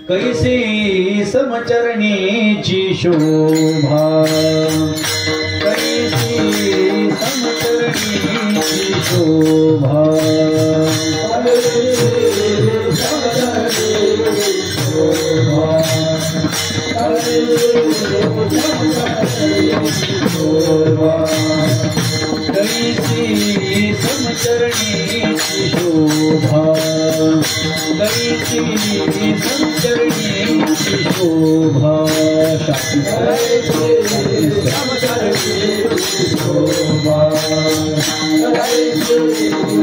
कैसी समचरणीची शोभा, कैसी समचरणीची शोभा, कैसी समचरणीची शोभा, कैसी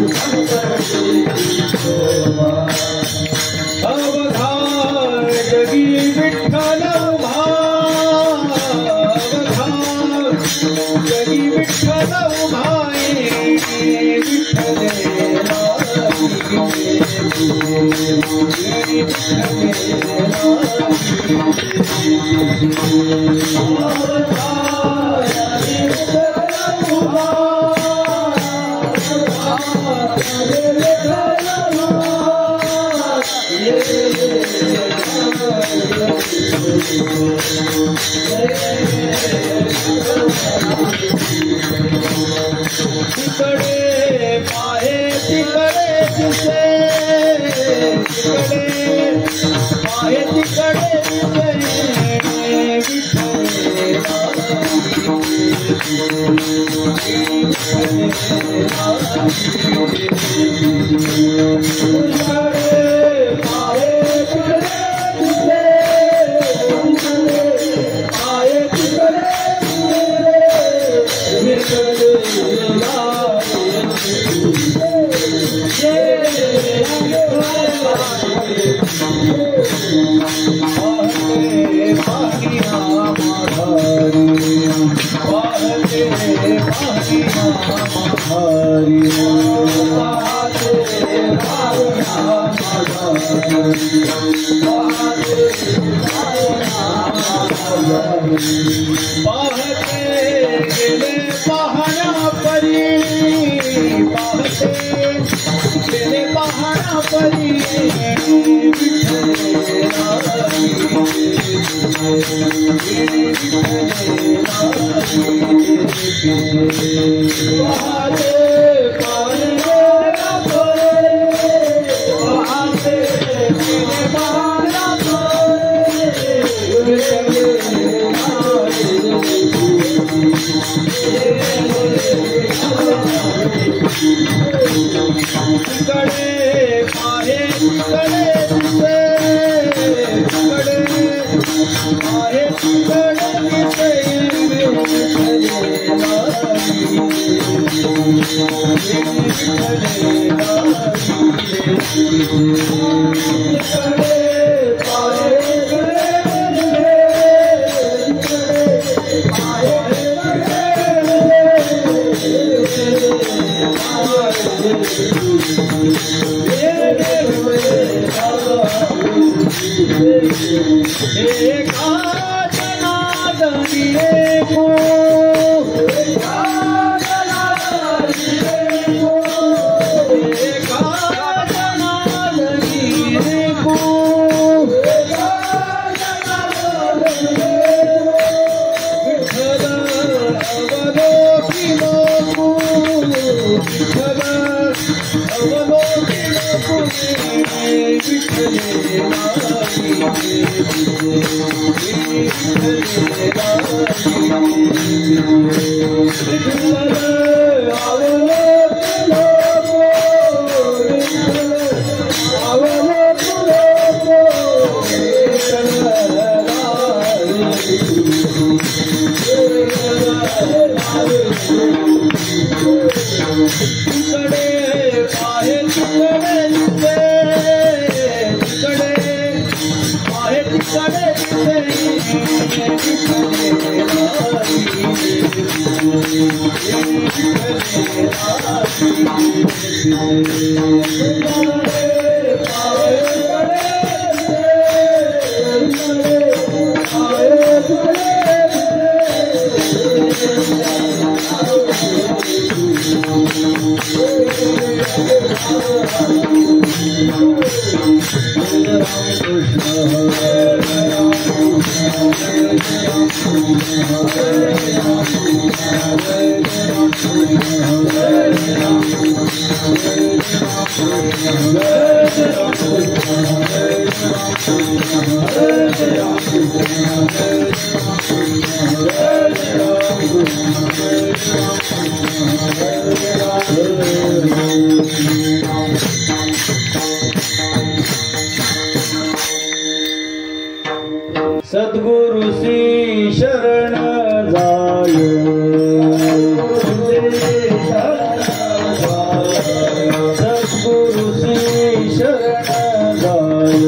समचरणीची शोभा, अवघा जगी विठ्ठल उभा, अवघा जगी विठ्ठल उभा, तिकडे पाहे तिकडे दिसे, तिकडे पाहे तिकडे दिसे, पाहते गेले पाहण्या परी, पाहते गेले पाहण्या परी, तिकडे पाहे तिकडे दिसे, तिकडे पाहे तिकडे दिसे, Krishna सद्गुरु श्री शरण जाय सद्गुरु श्री शरण जाय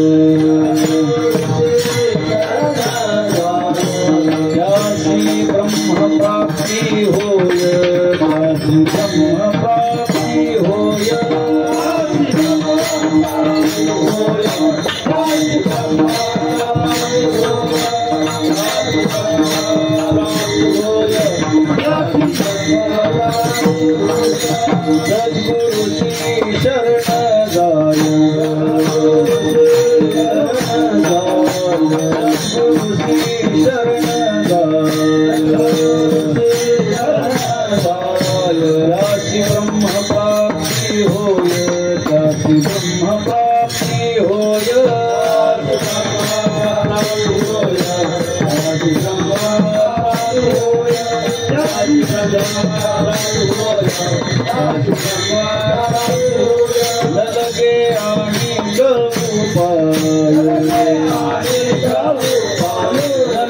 त्यासी ब्रह्म प्राप्ति होय त्यासी ब्रह्म प्राप्ति होय सद्गुरु श्री शरण जाय सद्गुरु श्री शरण जाय राशि ब्रह्म प्राप्ति होय राशि ब्रह्म प्राप्ति होय लगे आणि गौपाय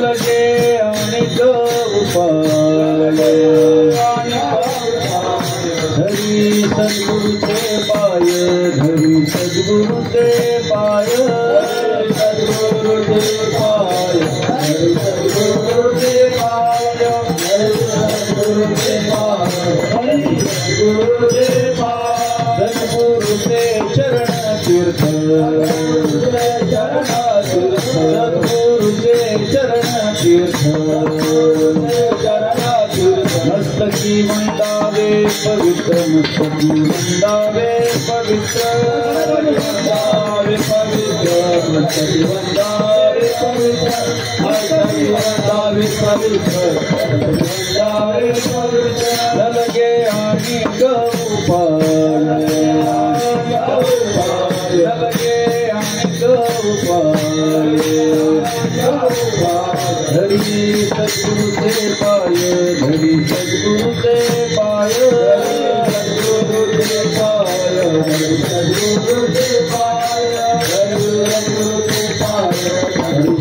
लगे आणि गौपाय धरी सद्गुरुचे पाय धरी सद्गुरुचे पाय सद्गुरुचे पाय सद्गुरुचे पाय सद्गुरुचे पाय सद्गुरुचे चरण तीर्थ सद्गुरुचे चरण तीर्थ मस्तकी वंदावे पवित्र मस्तकी वंदावे पवित्र वंदावे पवित्र मस्तकी वंदावे पवित्र मस्तकी वंदावे पवित्र वंदावे पवित्र लगे आणि गौपाल लगे आणि गौपाल धरी सद्गुरुचे पाय धरी सद्गुरुचे पाय सद्गुरुचे पाय सद्गुरुचे पाय सद्गुरुचे पाय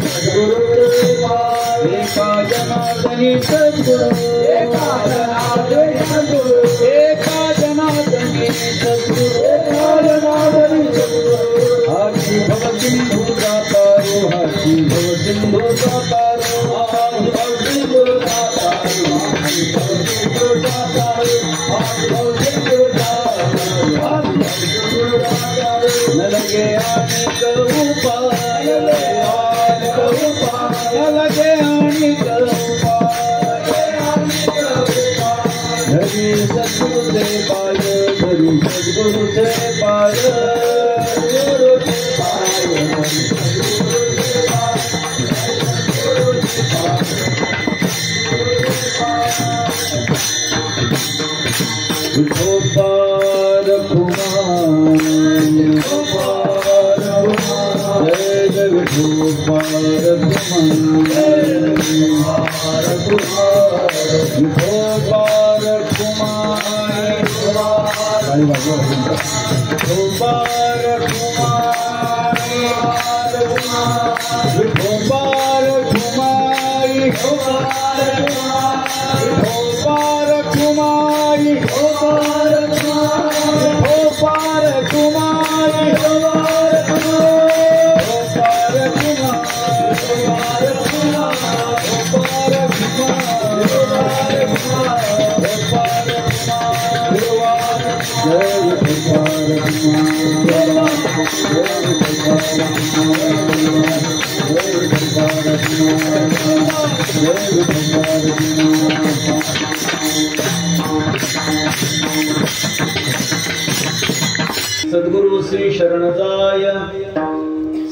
सद्गुरुचे पाय एका जनार्दनी सद्गुरु एका जनार्दनी सद्गुरु एका जनार्दनी सद्गुरु एका जनार्दनी सद्गुरु हाची भव सिंधु दातारो हाची भव सिंधु दातारो हाची भव सिंधु दातारो हाची भव सिंधु दातारो हाची भव सिंधु दातारो लगे आणि गौपाय लगे आणि गौपाय धरी सद्गुरुचे पाय धरी सद्गुरुचे पाय सद्गुरुचे पाय गोपाल कुमार जय जय गोपाल कुमार गोपाल कुमार गोपाल कुमारी गोपाल कुमारी गोपाल कुमारी गोपाल कुमारी सद्गुरु श्री शरणजाय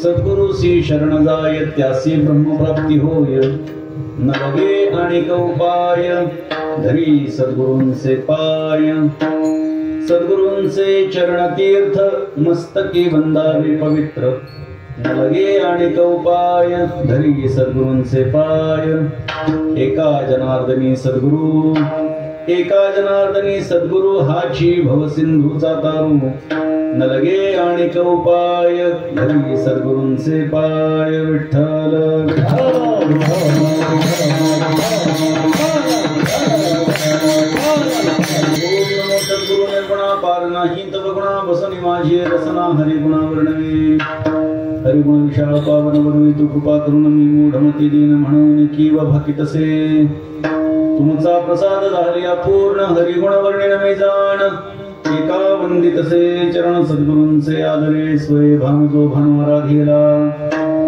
सद्गुरुसी शरण जाय त्यासी ब्रह्मप्राप्ती होय न लगे अनेक उपाय धरी सद्गुरूंचे पाय सद्गुरूंचे चरण तीर्थ मस्तकी बंधावे पवित्र न लगे अनेक उपाय धरी सद्गुरूंचे पाय एका जनार्दनी सद्गुरु हाची भवसिंधूचा तारू न लगे अनेक उपाय धरी सद्गुरूंचे पाय विठ्ठल सद्गुरु निर्गुणा पार नाही तव गुणा बसनी माझी रसना हरिगुणा वर्णवे हरिगुण विशाल पावन वरवी तू कृपा करून मी मूढमती दीन म्हणून किव भाकितसे तुमचा प्रसाद झाल्या पूर्ण हरिगुण वर्णन मी जाण एका वंदितसे चरण सद्गुरूंचे आदरे स्वय भान जो भानुआराधीला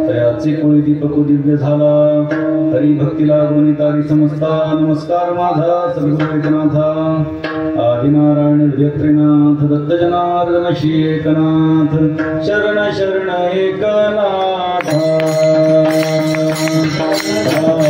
तयाचे कोळी दीपक दिव्य झाला हरी भक्ती लागून तारी समजता नमस्कार माझा सद्गुरु एकनाथा आदिनारायण हृदयत्रिनाथ दत्त जनार्दन श्री एकनाथ शरण शरण एकनाथ शरण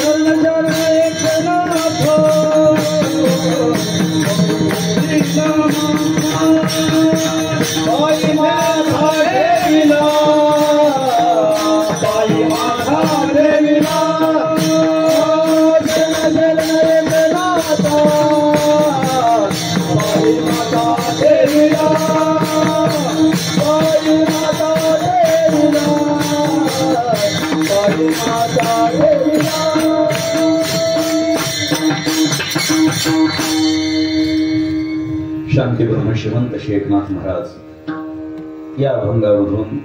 शरण एकनाथ शांती ब्रह्म श्रीमंत श्री एकनाथ महाराज या अभंगामधून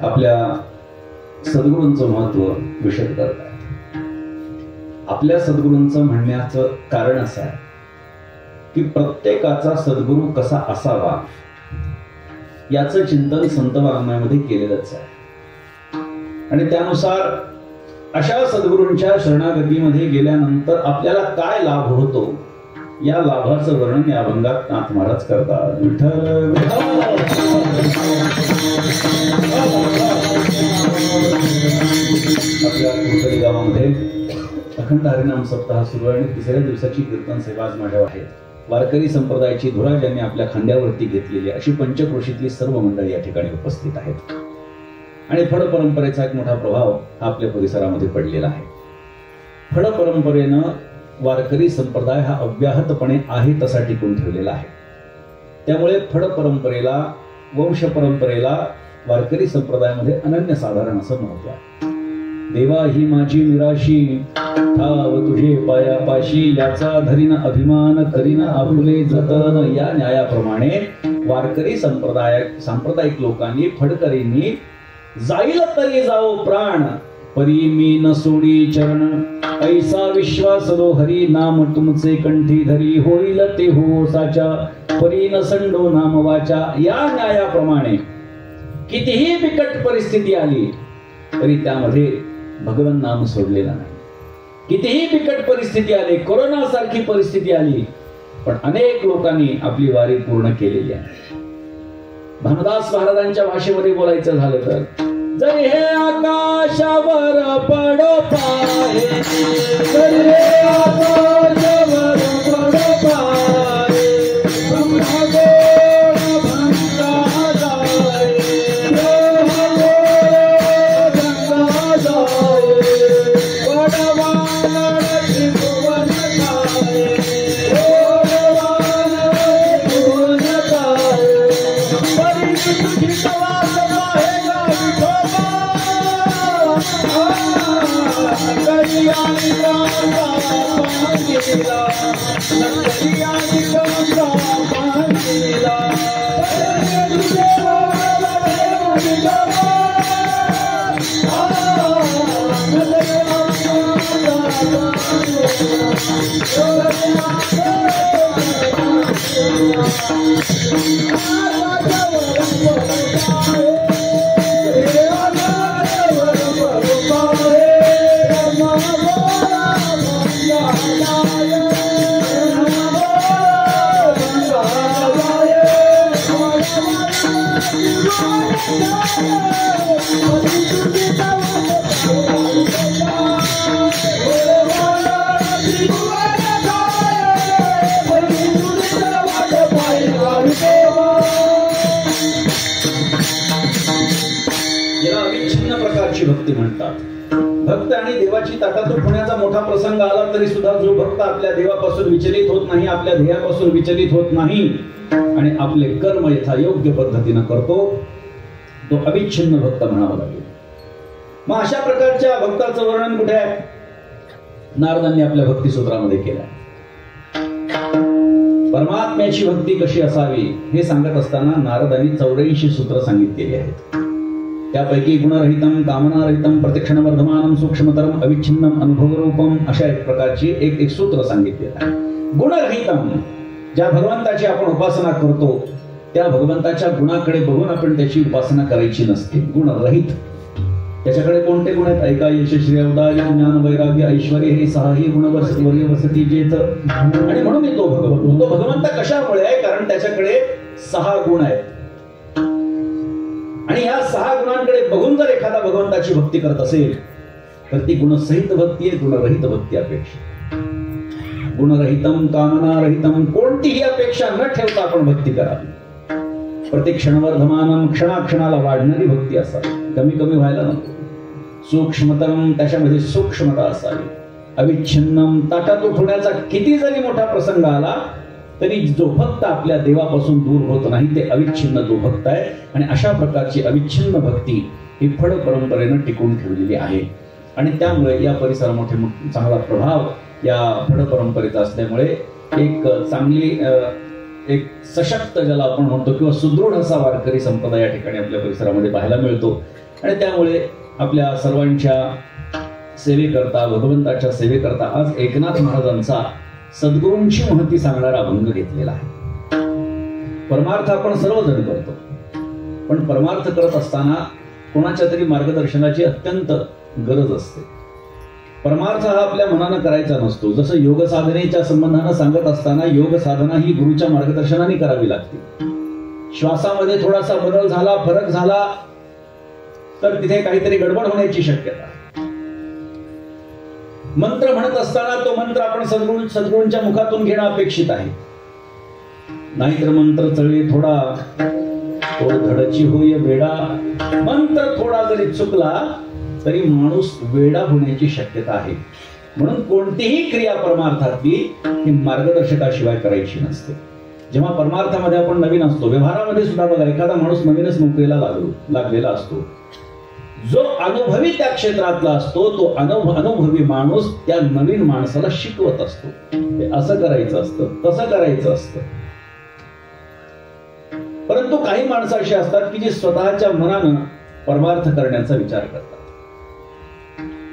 आपल्या सद्गुरूंचं महत्व विशद करत आहेत. आपल्या सद्गुरूंचं म्हणण्याचं कारण असं आहे की प्रत्येकाचा सद्गुरू कसा असावा याचं चिंतन संत वाङ्मयामध्ये केलेलंच आहे आणि त्यानुसार अशा सद्गुरूंच्या शरणागतीमध्ये गेल्यानंतर आपल्याला काय लाभ होतो या लाभाचं वर्णन या अभंगात नाथ महाराज करतात. विठ्ठल आपल्या कोथळी गावामध्ये अखंड हरिनाम सप्ताह सुरू आहे आणि तिसऱ्या दिवसाची कीर्तन सेवा आज माझ्या आहेत. वारकरी संप्रदायाची धुरा ज्यांनी आपल्या खांद्यावरती घेतलेली अशी पंचक्रोशीतली सर्व मंडळी या ठिकाणी उपस्थित आहेत आणि फड परंपरेचा एक मोठा प्रभाव आपल्या परिसरामध्ये पडलेला आहे. फड परंपरेनं वारकरी संप्रदाय हा अव्याहतपणे आहे तसा टिकून ठेवलेला आहे. त्यामुळे फड परंपरेला वंश परंपरेला वारकरी संप्रदायामध्ये अनन्यसाधारण असं महत्व आहे. देवा ही माझी निराशी ठाव तुझे पायापाशी याचा धरीन अभिमान करीन आपुले जतन या न्यायाप्रमाणे वारकरी सांप्रदायिक लोकांनी फडकरींनी जाईल तरी जाओ प्राण परी मी न सोडी चरण ऐसा विश्वास लो हरी नाम तुमचे कंठी धरी होईल ते हो साचा परी न संडो नाम वाचा या न्यायाप्रमाणे कितीही बिकट परिस्थिती आली तरी त्यामध्ये भगवन नाम सोडलेला नाही. कितीही बिकट परिस्थिती आली, कोरोना सारखी परिस्थिती आली, पण अनेक लोकांनी आपली वारी पूर्ण केलेली आहे. भानुदास महाराजांच्या भाषेमध्ये बोलायचं झालं तर, जर हे आकाशावर पडो पाय, जर हे आकाशावर पडो पाय, भक्ती म्हणतात. भक्त आणि देवाची ताटातूट होण्याचा मोठा प्रसंग आला तरी सुद्धा जो भक्त आपल्या देवापासून विचलित होत नाही, आपल्या ध्येयापासून विचलित होत नाही आणि आपले कर्म यथायोग्य पद्धतीने करतो, तो अविच्छिन्न भक्त म्हणावा लागेल. मग अशा प्रकारच्या भक्ताचं वर्णन कुठे आहे? नारदांनी आपल्या भक्ती सूत्रामध्ये केलं आहे. परमात्म्याची भक्ती कशी असावी हे सांगत असताना नारदांनी 84 सूत्र सांगितलेली आहेत. त्यापैकी गुणरहितम, कामनारहितम, प्रतिक्षण वर्धमानम, सूक्ष्मतरम, अविच्छिन्नम, अनुभवरूपम अशा एक प्रकारची एक सूत्र सांगितलेलं आहे. गुणरहितम, ज्या भगवंताची आपण उपासना करतो त्या भगवंताच्या गुणाकडे बघून आपण त्याची उपासना करायची नसते. गुणरहित, त्याच्याकडे कोणते गुण आहेत? ऐका, यश, श्रेय, उदाय, ज्ञान, वैराग्य, ऐश्वर्य हे 6ही गुण वसती जेथ. आणि म्हणून तो भगवंत, तो भगवंत कशामुळे आहे? कारण त्याच्याकडे 6 गुण आहेत. आणि ह्या 6 गुणांकडे बघून जर एखादा भगवंताची भक्ती करत असेल तर ती गुणसहित भक्ती आहे, गुणरहित भक्ती अपेक्षा. गुणरहितम, कामनारहितम, कोणतीही अपेक्षा न ठेवता आपण भक्ती करावी. प्रत्येक क्षणवर्धमानम, क्षणाक्षणाला वाढणारी भक्ती असावी, कमी कमी व्हायला नको. सूक्ष्मतरम, त्याच्यामध्ये सूक्ष्मता असावी. अविच्छिन्नम, ताटातूट होण्याचा किती जरी मोठा प्रसंग आला तरी जो भक्त आपल्या देवापासून दूर होत नाही ते अविच्छिन्न जो भक्त आहे. आणि अशा प्रकारची अविच्छिन्न भक्ती ही फड परंपरेनं टिकून ठेवलेली आहे. आणि त्यामुळे या परिसरामध्ये चांगला प्रभाव या फड परंपरेचा असल्यामुळे एक चांगली एक सशक्त ज्याला आपण म्हणतो किंवा सुदृढ असा वारकरी संप्रदाय या ठिकाणी आपल्या परिसरामध्ये पाहायला मिळतो. आणि त्यामुळे आपल्या सर्वांच्या सेवेकरता, भगवंताच्या सेवेकरता आज एकनाथ महाराजांचा सद्गुरूंची महती सांगणारा अभंग घेतलेला आहे. परमार्थ आपण सर्वजण करतो, पण परमार्थ करत असताना कोणाच्या तरी मार्गदर्शनाची अत्यंत गरज असते. परमार्थ हा आपल्या मनानं करायचा नसतो. जसं योग साधनेच्या संबंधानं सांगत असताना योग साधना ही गुरुच्या मार्गदर्शनाने करावी लागते. श्वासामध्ये थोडासा बदल झाला, फरक झाला तर तिथे काहीतरी गडबड होण्याची शक्यता. मंत्र म्हणत असताना तो मंत्र आपण सद्गुरूंच्या मुखातून घेणं अपेक्षित आहे. नाहीतर मंत्र चळे थोडा, तो धडची होय वेडा. मंत्र थोडा जरी चुकला तरी माणूस वेडा होण्याची शक्यता आहे. म्हणून कोणतीही क्रिया परमार्थातली ही मार्गदर्शकाशिवाय करायची नसते. जेव्हा परमार्थामध्ये आपण नवीन असतो, व्यवहारामध्ये सुद्धा बघा, एखादा माणूस नवीनच नोकरीला लागलेला असतो. जो अनुभवी त्या क्षेत्रातला असतो तो अनुभवी माणूस त्या नवीन माणसाला शिकवत असतो. हे असं करायचं असतं, तसं करायचं असतं. परंतु काही माणसं अशी असतात की जी स्वतःच्या मनानं परमार्थ करण्याचा विचार करतात.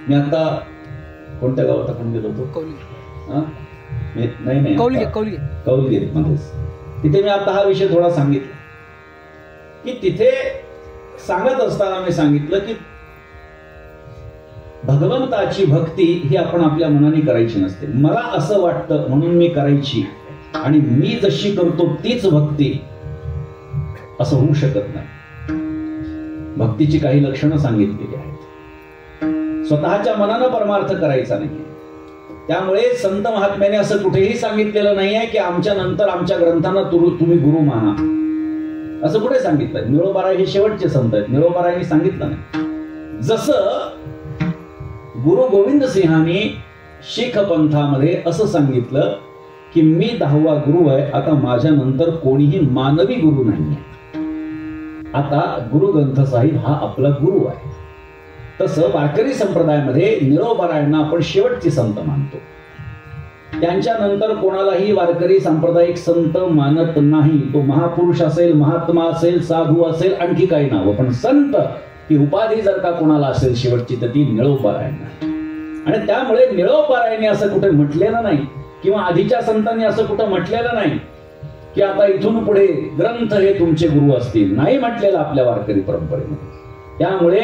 मी आता कोणत्या गावात आपण गेलो होतो? नाही, कौलगीर मध्येच. तिथे मी आता हा विषय थोडा सांगितला की तिथे सांगत असताना मी सांगितलं की भगवंताची भक्ती ही आपण आपल्या मनाने करायची नसते. मला असं वाटतं म्हणून मी करायची आणि मी जशी करतो तीच भक्ती, असं होऊ शकत नाही. भक्तीची काही लक्षणं सांगितलेली आहेत. स्वतःच्या मनानं परमार्थ करायचा नाही. त्यामुळे संत महात्म्याने असं कुठेही सांगितलेलं नाहीये की आमच्या नंतर आमच्या ग्रंथांना तुम्ही गुरु माना, असं कुठे सांगितलंय. निळोबाराय हे शेवटचे संत आहेत. निळोबारायांनी सांगितलं नाही. जसं गुरु गोविंद सिंहांनी शीख पंथामध्ये असं सांगितलं की मी 10वा गुरु आहे, आता माझ्या नंतर कोणीही मानवी गुरु नाहीये, आता गुरु ग्रंथ साहिब हा आपला गुरु आहे. तसं वारकरी संप्रदायामध्ये निळोबारायांना आपण शेवटचे संत मानतो. त्यांच्या नंतर कोणालाही वारकरी सांप्रदायिक संत मानत नाही. तो महापुरुष असेल, महात्मा असेल, साधू असेल, आणखी काही नाव, पण संत ही उपाधी जर का कोणाला असेल शेवटची तर ती निळोबारायांना. आणि त्यामुळे निळोबारायांनी असं कुठे म्हटलेलं नाही किंवा आधीच्या संतांनी असं कुठं म्हटलेलं नाही की आता इथून पुढे ग्रंथ हे तुमचे गुरु असतील, नाही म्हटलेलं आपल्या वारकरी परंपरेमध्ये. त्यामुळे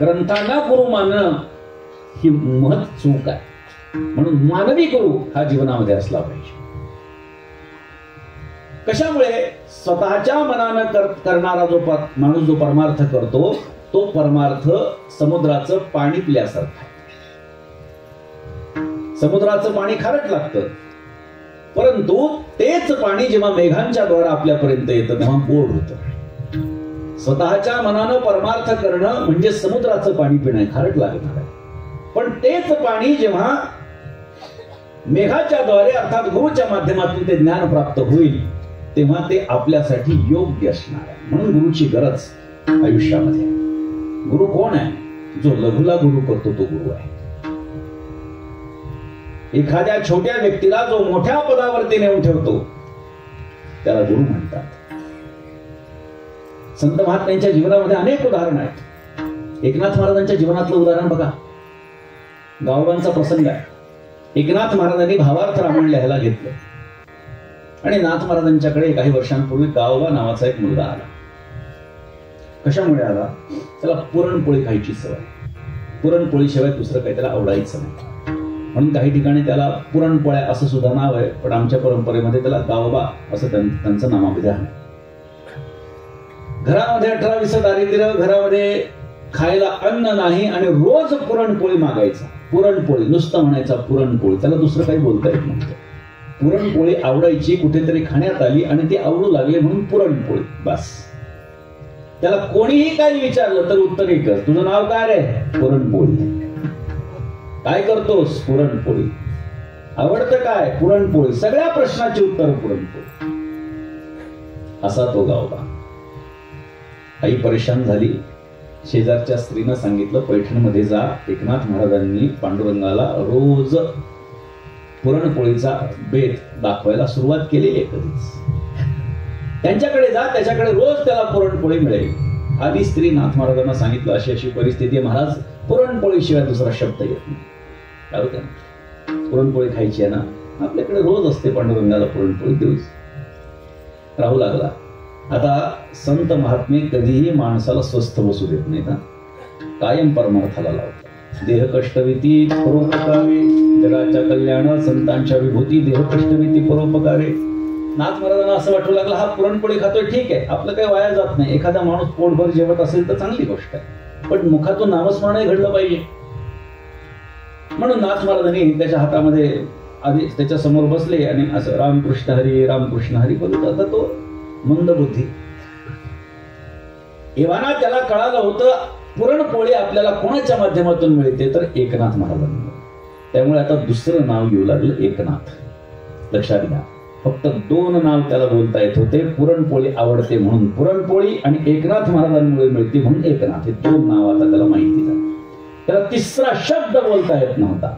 ग्रंथांना गुरु मानणं ही महत् चूक आहे. म्हणून मानवी गुरु हा जीवनामध्ये असला पाहिजे. कशामुळे? स्वतःच्या मनानं करणारा जो माणूस जो परमार्थ करतो तो परमार्थ समुद्राचं पाणी पिल्यासारखं आहे. समुद्राचं पाणी खारट लागतं, परंतु तेच पाणी जेव्हा मेघांच्या द्वारा आपल्यापर्यंत येतं तेव्हा गोड होतं. स्वतःच्या मनानं परमार्थ करणं म्हणजे समुद्राचं पाणी पिणं, खारट लागणार आहे. पण तेच पाणी जेव्हा मेघाच्या द्वारे अर्थात गुरुच्या माध्यमातून ते ज्ञान प्राप्त होईल तेव्हा ते आपल्यासाठी योग्य असणार आहे. म्हणून गुरुची गरज आयुष्यामध्ये. गुरु कोण आहे? जो लघुला गुरु करतो तो गुरु आहे. एखाद्या छोट्या व्यक्तीला जो मोठ्या पदावरती नेऊन ठेवतो त्याला गुरु म्हणतात. संत महात्म्यांच्या जीवनामध्ये अनेक उदाहरण आहेत. एकनाथ महाराजांच्या जीवनातलं उदाहरण बघा. गावबांचा प्रसंग आहे. एकनाथ महाराजांनी भावार्थ रामायण लिहायला घेतलं आणि नाथ महाराजांच्याकडे काही वर्षांपूर्वी गावबा नावाचा एक मुलगा आला. कशामुळे आला? त्याला पुरणपोळी खायची सवय. पुरणपोळी शिवाय दुसरं काही त्याला आवडायचं नाही. म्हणून काही ठिकाणी त्याला पुरणपोळ्या असं सुद्धा नाव आहे, पण आमच्या परंपरेमध्ये त्याला गावबा असं त्यांचं नामविधान आहे. घरामध्ये 18-20 दारिद्र्य, घरामध्ये खायला अन्न नाही आणि रोज पुरणपोळी मागायचा. पुरणपोळी नुसतं म्हणायचा पुरणपोळी, त्याला दुसरं काही बोलता येत नव्हतं. पुरणपोळी आवडायची, कुठेतरी खाण्यात आली आणि ती आवडू लागली म्हणून पुरणपोळी. बस. त्याला कोणीही काही विचारलं तर उत्तर एकच, तुझं नाव काय रे? पुरणपोळी. काय करतोस? पुरणपोळी. आवडतं काय? पुरणपोळी. सगळ्या प्रश्नाचे उत्तर पुरणपोळी. असा तो गावबा. आई परेशान झाली. शेजारच्या स्त्रीनं सांगितलं पैठणमध्ये जा, एकनाथ महाराजांनी पांडुरंगाला रोज पुरणपोळीचा बेत दाखवायला सुरुवात केलेली आहे कधीच. त्यांच्याकडे जा, त्याच्याकडे रोज त्याला पुरणपोळी मिळेल. आधी स्त्री नाथ महाराजांना सांगितलं अशी अशी परिस्थिती आहे महाराज, पुरणपोळी शिवाय दुसरा शब्द येत नाही. काय होतं? पुरणपोळी खायची आहे ना, आपल्याकडे रोज असते, पांडुरंगाला पुरणपोळी देऊच. राहू लागला. आता संत महात्मे कधीही माणसाला स्वस्थ बसू देत नाही ना, कायम परमार्थाला लावतात. देह कष्टविती परोपकारे, जगाच्या कल्याण संतांच्या विभूती, देह कष्टविती परोपकारे. नाथ महाराजांना असं वाटू लागलं हा पुरणपोळी खातोय, ठीक आहे, आपलं काही वाया जात नाही. एखादा माणूस पोटभर जेवत असेल तर चांगली गोष्ट आहे, पण मुखातून नामस्मरणही घडलं पाहिजे. म्हणून नाथ महाराजांनी त्याच्या हातामध्ये आधी त्याच्या समोर बसले आणि असं रामकृष्ण हरी रामकृष्ण हरी बोलत. आता तो मंदबुद्धी एव्हाना त्याला कळालं होतं पुरणपोळी आपल्याला कोणाच्या माध्यमातून मिळते तर एकनाथ महाराजांना. त्यामुळे आता दुसरं नाव येऊ लागलं एकनाथ. लक्षात घ्या, फक्त 2 नाव त्याला बोलता येत होते. पुरणपोळी आवडते म्हणून पुरणपोळी आणि एकनाथ महाराजांमुळे मिळते म्हणून एकनाथ. हे 2 नाव आता त्याला माहिती झालं. त्याला तिसरा शब्द बोलता येत नव्हता.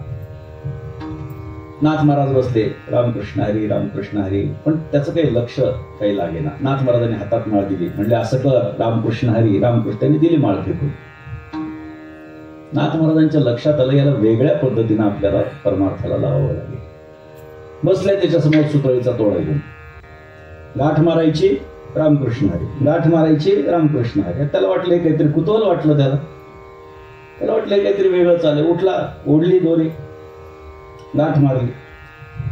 नाथ महाराज बसले, रामकृष्ण हरी रामकृष्ण हरी, पण त्याचं काही लक्ष काही लागेना. नाथ महाराजांनी हातात माळ दिली, म्हणजे असं कर रामकृष्ण हरी रामकृष्ण. त्यांनी दिली माळ फेकून. नाथ महाराजांच्या लक्षात आलं याला वेगळ्या पद्धतीने आपल्याला परमार्थाला लावावं लागेल. बसले त्याच्यासमोर सुतळीचा तोडा घेऊन. गाठ मारायची रामकृष्ण हरी, गाठ मारायची रामकृष्ण हरी. त्याला वाटलं काहीतरी कुतूहल वाटलं त्याला. त्याला वाटलं काहीतरी वेगळं चालेल. उठला, ओढली दोरी, गाठ मारली,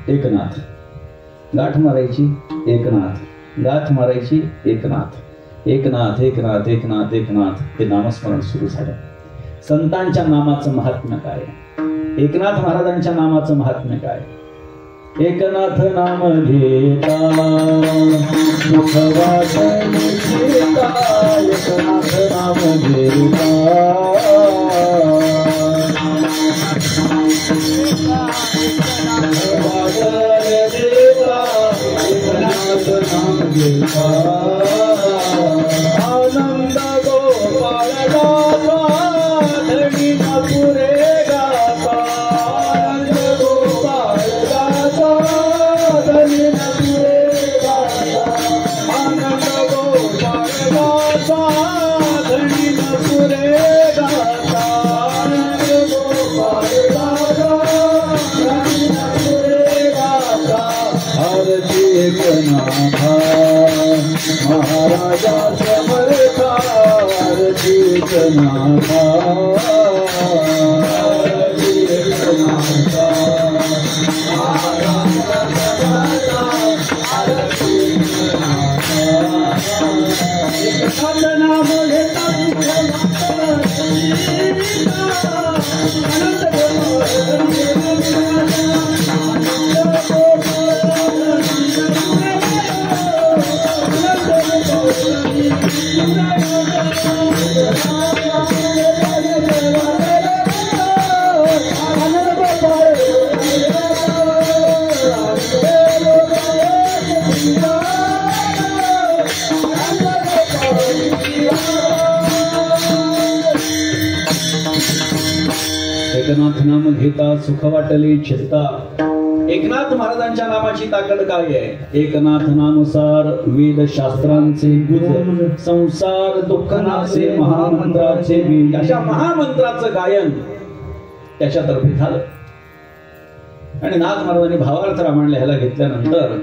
एकनाथ. गाठ मारायची, एकनाथ. गाठ मारायची, एकनाथ. एकनाथ एकनाथ एकनाथ एकनाथ हे नामस्मरण सुरू झालं. संतांच्या नामाचं महात्म्य काय? एकनाथ महाराजांच्या नामाचं महात्म्य काय? एकनाथ नाम घेता सुख वाटणे घेता, एकनाथ नाम घेता वाटणे देता, एकनाथ नाम घेता. आनंद गोपाळ गाता धनी पुरे गाता, आनंद गोपाळ गाता धनी पुरे गाता, आनंद गोपाळ गाता धनी पुरे गाता, आनंद गोपाळ गाता धनी पुरे गाता. आरती एकनाथा महाराजा समर्था, आरती एकनाथा, आरती एकनाथा महाराजा समर्था, आरती एकनाथा. एकनाथ नाम घेता एकनाथ नाम घेता सुख वाटले चित्ता. एकनाथ महाराजांच्या नामाची ताकद काय आहे? एकनाथ नामसार वेद शास्त्रांचे गुज, संसार दुःख नासे महामंत्राचे बीज. अशा महामंत्राचं गायन त्याच्यातर्फे झालं. आणि नाथ महाराजांनी भावार्थ रामायण लिहायला घेतल्यानंतर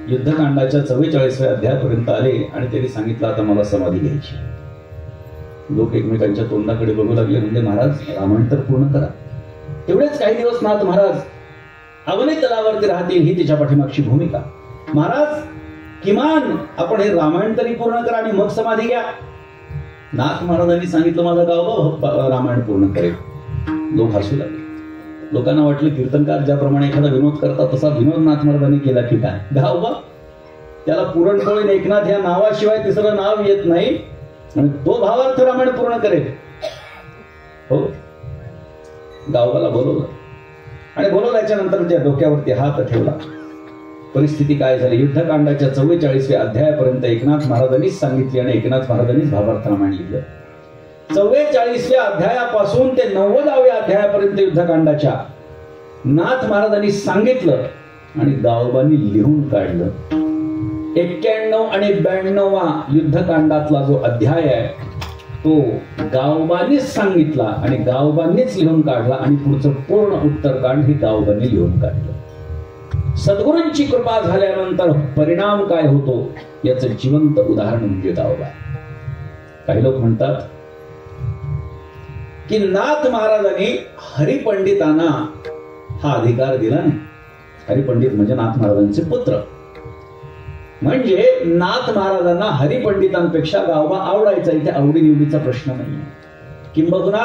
युद्धकांडाच्या 44व्या अध्यायापर्यंत आले आणि त्यांनी सांगितलं आता मला समाधी घ्यायची. लोक एकमेकांच्या तोंडाकडे बघू लागले, म्हणजे महाराज रामायण तर पूर्ण करा. तेवढेच काही दिवस नाथ महाराज अवनी तलावरती राहतील ही तिच्या पाठीमागची भूमिका. महाराज किमान आपण हे रामायण तरी पूर्ण करा आणि मग समाधी घ्या. नाथ महाराजांनी सांगितलं माझा गाव रामायण पूर्ण करेल. लोक हसू लागले. लोकांना वाटलं कीर्तनकार ज्याप्रमाणे एखादा विनोद करतात तसा विनोद नाथ महाराजांनी केला की काय. गावबा त्याला पुरणपोळी एकनाथ या नावाशिवाय तिसरं नाव येत नाही आणि तो भावार्थ रामायण पूर्ण करेल. हो, गावाला बोलवलं आणि बोलवल्याच्या नंतर त्या डोक्यावरती हात ठेवला. परिस्थिती काय झाली? युद्धकांडाच्या 44व्या अध्यायापर्यंत एकनाथ महाराजांनीच सांगितली आणि एकनाथ महाराजांनीच भावार्थ रामायण लिहिलं. 44व्या अध्यायापासून ते 90व्या अध्यायापर्यंत युद्धकांडाच्या नाथ महाराजांनी सांगितलं आणि गावोबांनी लिहून काढलं. 91 आणि 92वा युद्धकांडातला जो अध्याय आहे तो गावोबांनीच सांगितला आणि गावोबांनीच लिहून काढला आणि पुढचं पूर्ण उत्तरकांड हे गावोबांनी लिहून काढलं. सद्गुरूंची कृपा झाल्यानंतर परिणाम काय होतो याचं जिवंत उदाहरण म्हणजे गावोबा. काही लोक म्हणतात की नाथ महाराजांनी हरिपंडितांना हा अधिकार दिला नाही. हरिपंडित म्हणजे नाथ महाराजांचे पुत्र. म्हणजे नाथ महाराजांना हरिपंडितांपेक्षा गावबा आवडायचा. इथे आवडीनिवडीचा प्रश्न नाही. किंबहुना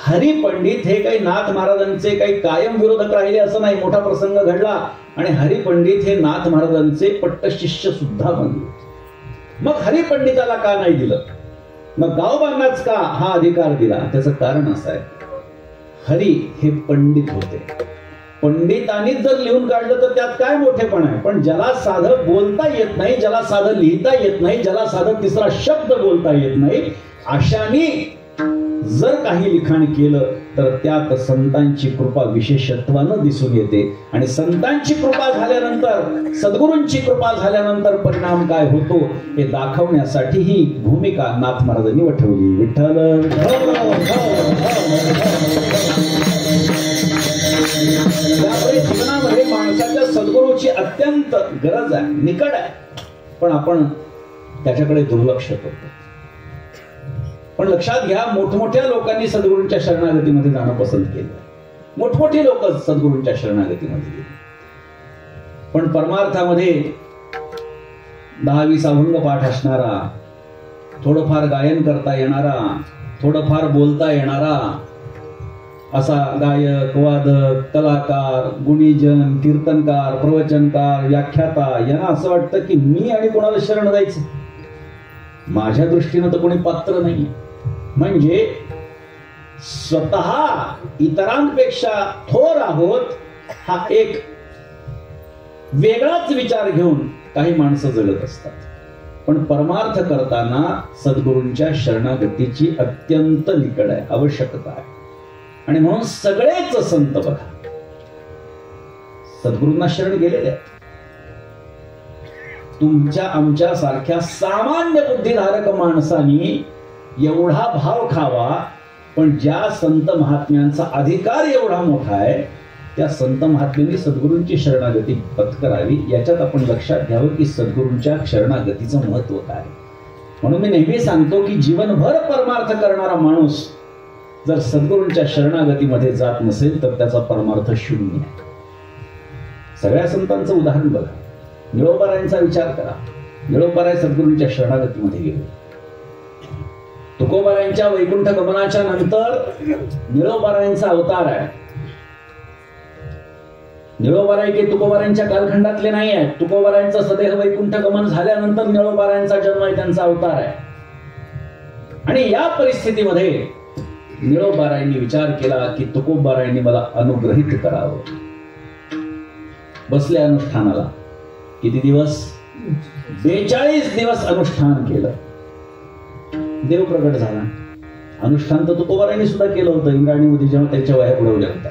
हरिपंडित हे काही नाथ महाराजांचे काही कायम विरोधक राहिले असं नाही. मोठा प्रसंग घडला आणि हरिपंडित हे नाथ महाराजांचे पट्टशिष्य सुद्धा बनले. मग हरिपंडिताला का नाही दिलं? मग गावबांनाच का हा अधिकार दिला? त्याचं कारण असं आहे, हरी हे पंडित होते. पंडितांनीच जर लिहून काढलं तर त्यात काय मोठेपण आहे. पण ज्याला साधं बोलता येत नाही, ज्याला साधं लिहिता येत नाही, ज्याला साधं तिसरा शब्द बोलता येत नाही, अशाने जर काही लिखाण केलं तर त्यात संतांची कृपा विशेषत्वानं दिसून येते. आणि संतांची कृपा झाल्यानंतर, सद्गुरूंची कृपा झाल्यानंतर परिणाम काय होतो हे दाखवण्यासाठी ही भूमिका नाथ महाराजांनी वठवली. विठ्ठल त्यामुळे जीवनामध्ये माणसाच्या सद्गुरूची अत्यंत गरज आहे, निकड आहे, पण आपण त्याच्याकडे दुर्लक्ष करतो. पण लक्षात घ्या, मोठमोठ्या लोकांनी सद्गुरूंच्या शरणागतीमध्ये जाणं पसंत केलं. मोठमोठी लोक सद्गुरूंच्या शरणागतीमध्ये गेली. पण परमार्थामध्ये 10-20 अभंग पाठ असणारा, थोडंफार गायन करता येणारा, थोडंफार बोलता येणारा असा गायक, वादक, कलाकार, गुणीजन, कीर्तनकार, प्रवचनकार, व्याख्याता यांना असं वाटतं की मी आणि कोणाला शरण जायचं, माझ्या दृष्टीनं तर कोणी पात्र नाही. म्हणजे स्वतः इतरांपेक्षा थोर आहोत हा एक वेगळाच विचार घेऊन काही माणसं जगत असतात. पण परमार्थ करताना सद्गुरूंच्या शरणागतीची अत्यंत निकड आहे, आवश्यकता आहे. आणि म्हणून सगळेच संत बघा सद्गुरूंना शरण गेलेले आहेत. तुमच्या आमच्या सारख्या सामान्य बुद्धिधारक माणसांनी एवढा भाव खावा, पण ज्या संत महात्म्यांचा अधिकार एवढा मोठा आहे त्या संत महात्म्यांनी सद्गुरूंची शरणागती पत्करावी. याच्यात आपण लक्षात घ्यावं की सद्गुरूंच्या शरणागतीचं महत्व काय. म्हणून मी नेहमी सांगतो की जीवनभर परमार्थ करणारा माणूस जर सद्गुरूंच्या शरणागतीमध्ये जात नसेल तर त्याचा परमार्थ शून्य आहे. सगळ्या संतांचं उदाहरण बघा. निळोबारायांचा विचार करा. निळोबाराय सद्गुरूंच्या शरणागतीमध्ये गेले. तुकोबारायांच्या वैकुंठ गमनाच्या नंतर निळोबारायांचा अवतार आहे. निळोबाराय के तुकोबारायांच्या कालखंडातले नाही आहेत. तुकोबारायांचं सदेह वैकुंठ गमन झाल्यानंतर निळोबारायांचा जन्म आहे, त्यांचा अवतार आहे. आणि या परिस्थितीमध्ये निळोबारायांनी विचार केला की तुकोबारायांनी मला अनुग्रहित करावं. बसले अनुष्ठानाला. किती दिवस? 42 दिवस अनुष्ठान केलं. देव प्रकट झाला. अनुष्ठान तर तुकोबारायांनी सुद्धा केलं होतं इंद्रायणीमध्ये जेव्हा त्यांच्या वह्या बुडवल्या होत्या.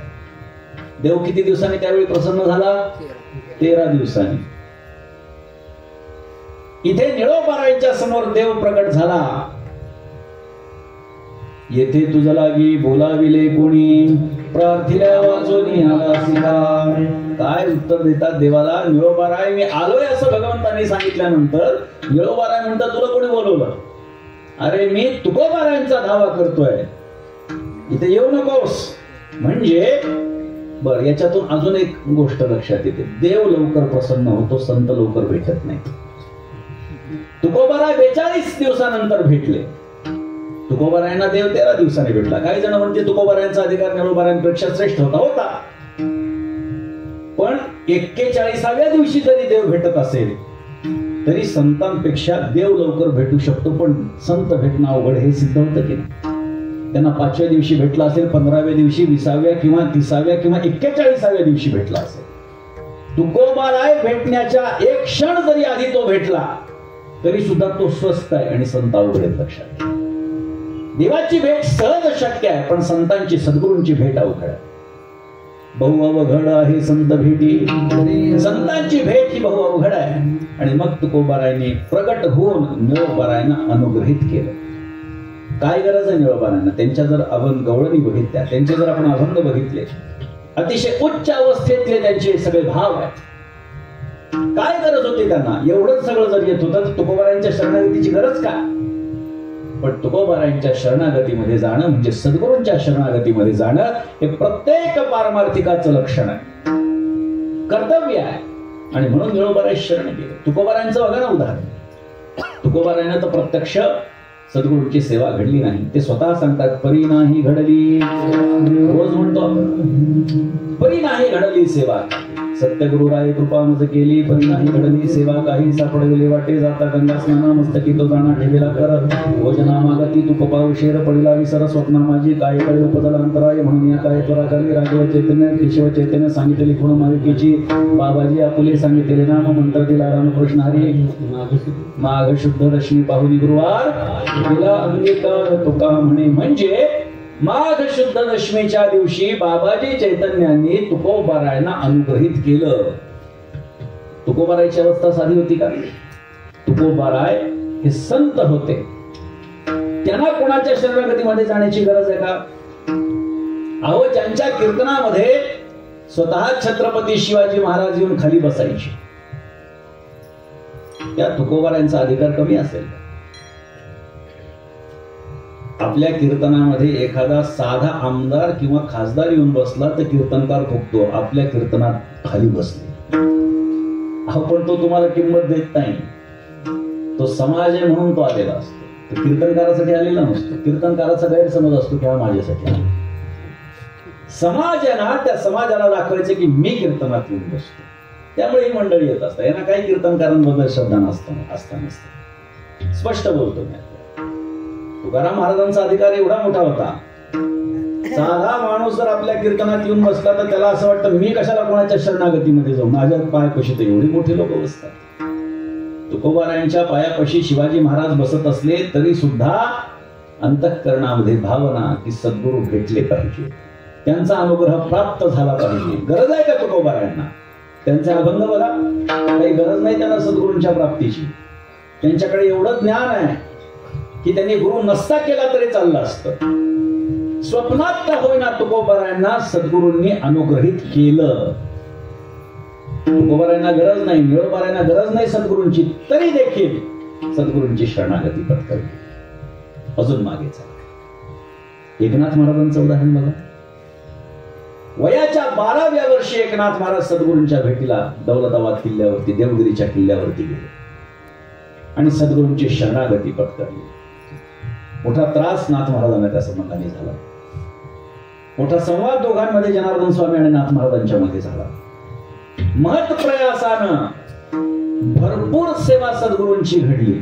देव किती दिवसांनी त्यावेळी प्रसन्न झाला? 13 दिवसांनी. इथे निळोबारायांच्या समोर देव प्रकट झाला. येथे तुझ लागी बोलाविले कोणी, प्रार्थिल्या वाचोनी आला. काय उत्तर देतात देवाला? निळोबाराय मी आलोय असं भगवंतांनी सांगितल्यानंतर निळोबाराय म्हणतात तुला कोणी बोलवलं? अरे मी तुकोबारायांचा धावा करतोय, इथे येऊ नकोस. म्हणजे बर, याच्यातून अजून एक गोष्ट लक्षात येते. देव लवकर प्रसन्न होतो, संत लवकर भेटत नाही. तुकोबाराय 42 दिवसानंतर भेटले. तुकोबारायांना देव 13 दिवसांनी भेटला. काही जण म्हणते तुकोबारायांचा अधिकार निळोबारायांपेक्षा श्रेष्ठ होता. पण 41व्या दिवशी जरी देव भेटत असेल तरी संतांपेक्षा देव लवकर भेटू शकतो. पण संत भेटणं अवघड हे सिद्ध होतं की नाही? त्यांना 5व्या दिवशी भेटला असेल, 15व्या दिवशी, 20व्या किंवा 30व्या किंवा 41व्या दिवशी भेटला असेल. तुकोबाराय भेटण्याच्या एक क्षण जरी आधी तो भेटला तरी सुद्धा तो स्वस्त आहे आणि संत अवघड आहेत. लक्षात. देवाची भेट सहज शक्य आहे, पण संतांची सद्गुरूंची भेट अवघड आहे. बहु अवघड आहे संत भेटी. संतांची भेट ही बहु अवघड आहे. आणि मग तुकोबारायांनी प्रगट होऊन निळोबारायांना अनुग्रहित केलं. काय गरज आहे निळोबारायांना? त्यांच्या जर अभंग गवळणी बघितल्या, त्यांचे जर आपण अभंग बघितले, अतिशय उच्च अवस्थेतले त्यांचे सगळे भाव आहेत. काय गरज होती त्यांना? एवढंच सगळं जर येत होतं तर तुकोबारायांच्या शरणागतीची गरज काय? पण तुकोबारायांच्या शरणागतीमध्ये जाणं म्हणजे सद्गुरूंच्या शरणागतीमध्ये जाणं हे प्रत्येक पारमार्थिकाचं लक्षण आहे, कर्तव्य आहे. आणि म्हणून निळोबाराय शरण गेले. तुकोबारायांचं बघा ना उदाहरण. तुकोबारायांना तर प्रत्यक्ष सद्गुरूंची सेवा घडली नाही. ते स्वतः सांगतात परी नाही घडली. रोज म्हणतो परी नाही घडली सेवा. सत्यगुरुराय कृपा मज केली, परी नाही घडली सेवा. काही सापडले वाटे जाता गंगा स्नाना, मस्तकी तो जाणा ठेवेला कर. भोजना मागती तू कपा उशीर पडला विसर स्वप्ना माझी. काय कळे उपदला अंतराय म्हणून या काय त्वरा झाली. राघव चैतन्य केशव चैतन्य सांगितलेली गुण मालिकेची. बाबाजी आपुले सांगितलेले नाम मंत्र दिला रामकृष्ण हरी. माघ शुद्ध रश्मी पाहुनी गुरुवार तिला अंगीकार तुका म्हणे. म्हणजे माघ शुद्ध दशमीच्या दिवशी बाबाजी चैतन्यांनी तुकोबारायांना अनुग्रहित केलं. तुकोबारायची अवस्था साधी होती का? तुकोबाराय हे संत होते. त्यांना कोणाच्या शरणागतीमध्ये जाण्याची गरज आहे का? अहो, ज्यांच्या कीर्तनामध्ये स्वतः छत्रपती शिवाजी महाराज येऊन खाली बसायचे, त्या तुकोबारायांचा अधिकार कमी असेल? आपल्या कीर्तनामध्ये एखादा साधा आमदार किंवा खासदार येऊन बसला तर कीर्तनकार थुकतो, आपल्या कीर्तनात खाली बसले. पण तो तुम्हाला किंमत देत नाही. तो समाज आहे म्हणून तो आलेला असतो. तो कीर्तनकारासाठी आलेला नसतो. कीर्तनकाराचा गैरसमज असतो की हा माझ्यासाठी आला. समाज आहे ना, त्या समाजाला दाखवायचं की मी कीर्तनात येऊन बसतो. त्यामुळे ही मंडळी येत असतात. यांना काही कीर्तनकारांबद्दल श्रद्धा नसतं. स्पष्ट बोलतो मी. तुकाराम महाराजांचा अधिकार एवढा मोठा होता. साधा माणूस जर आपल्या कीर्तनात येऊन बसला तर त्याला असं वाटतं मी कशाला कोणाच्या शरणागतीमध्ये जाऊ, माझ्या पायापाशी तर एवढी मोठी लोक बसतात. तुकोबारायांच्या पायापाशी शिवाजी महाराज बसत असले तरी सुद्धा अंतःकरणामध्ये भावना की सद्गुरू भेटले पाहिजे, त्यांचा अनुग्रह प्राप्त झाला पाहिजे. गरज आहे का तुकोबारायांना? त्यांचे अभंग बघा, काही गरज नाही त्यांना सद्गुरूंच्या प्राप्तीची. त्यांच्याकडे एवढं ज्ञान आहे की त्यांनी गुरु नसता केला तरी चाललं असतं. स्वप्नात का होईना तुकोबारायांना सद्गुरूंनी अनुग्रहित केलं. तुकोबारायांना गरज नाही, निळोबारायांना गरज नाही सद्गुरूंची, तरी देखील सद्गुरूंची शरणागती पत्करली. अजून मागे चालले. एकनाथ महाराजांचं उदाहरण बघा. वयाच्या 12व्या वर्षी एकनाथ महाराज सद्गुरूंच्या भेटीला दौलताबाद किल्ल्यावरती, देवगिरीच्या किल्ल्यावरती गेले आणि सद्गुरूंची शरणागती पत्करली. मोठा त्रास नाथ महाराजांना त्या संबंधाने झाला. मोठा संवाद दोघांमध्ये जनार्दन स्वामी आणि नाथ महाराजांच्या मध्ये झाला. महत् प्रयासानं भरपूर सेवा सद्गुरूंची घडली.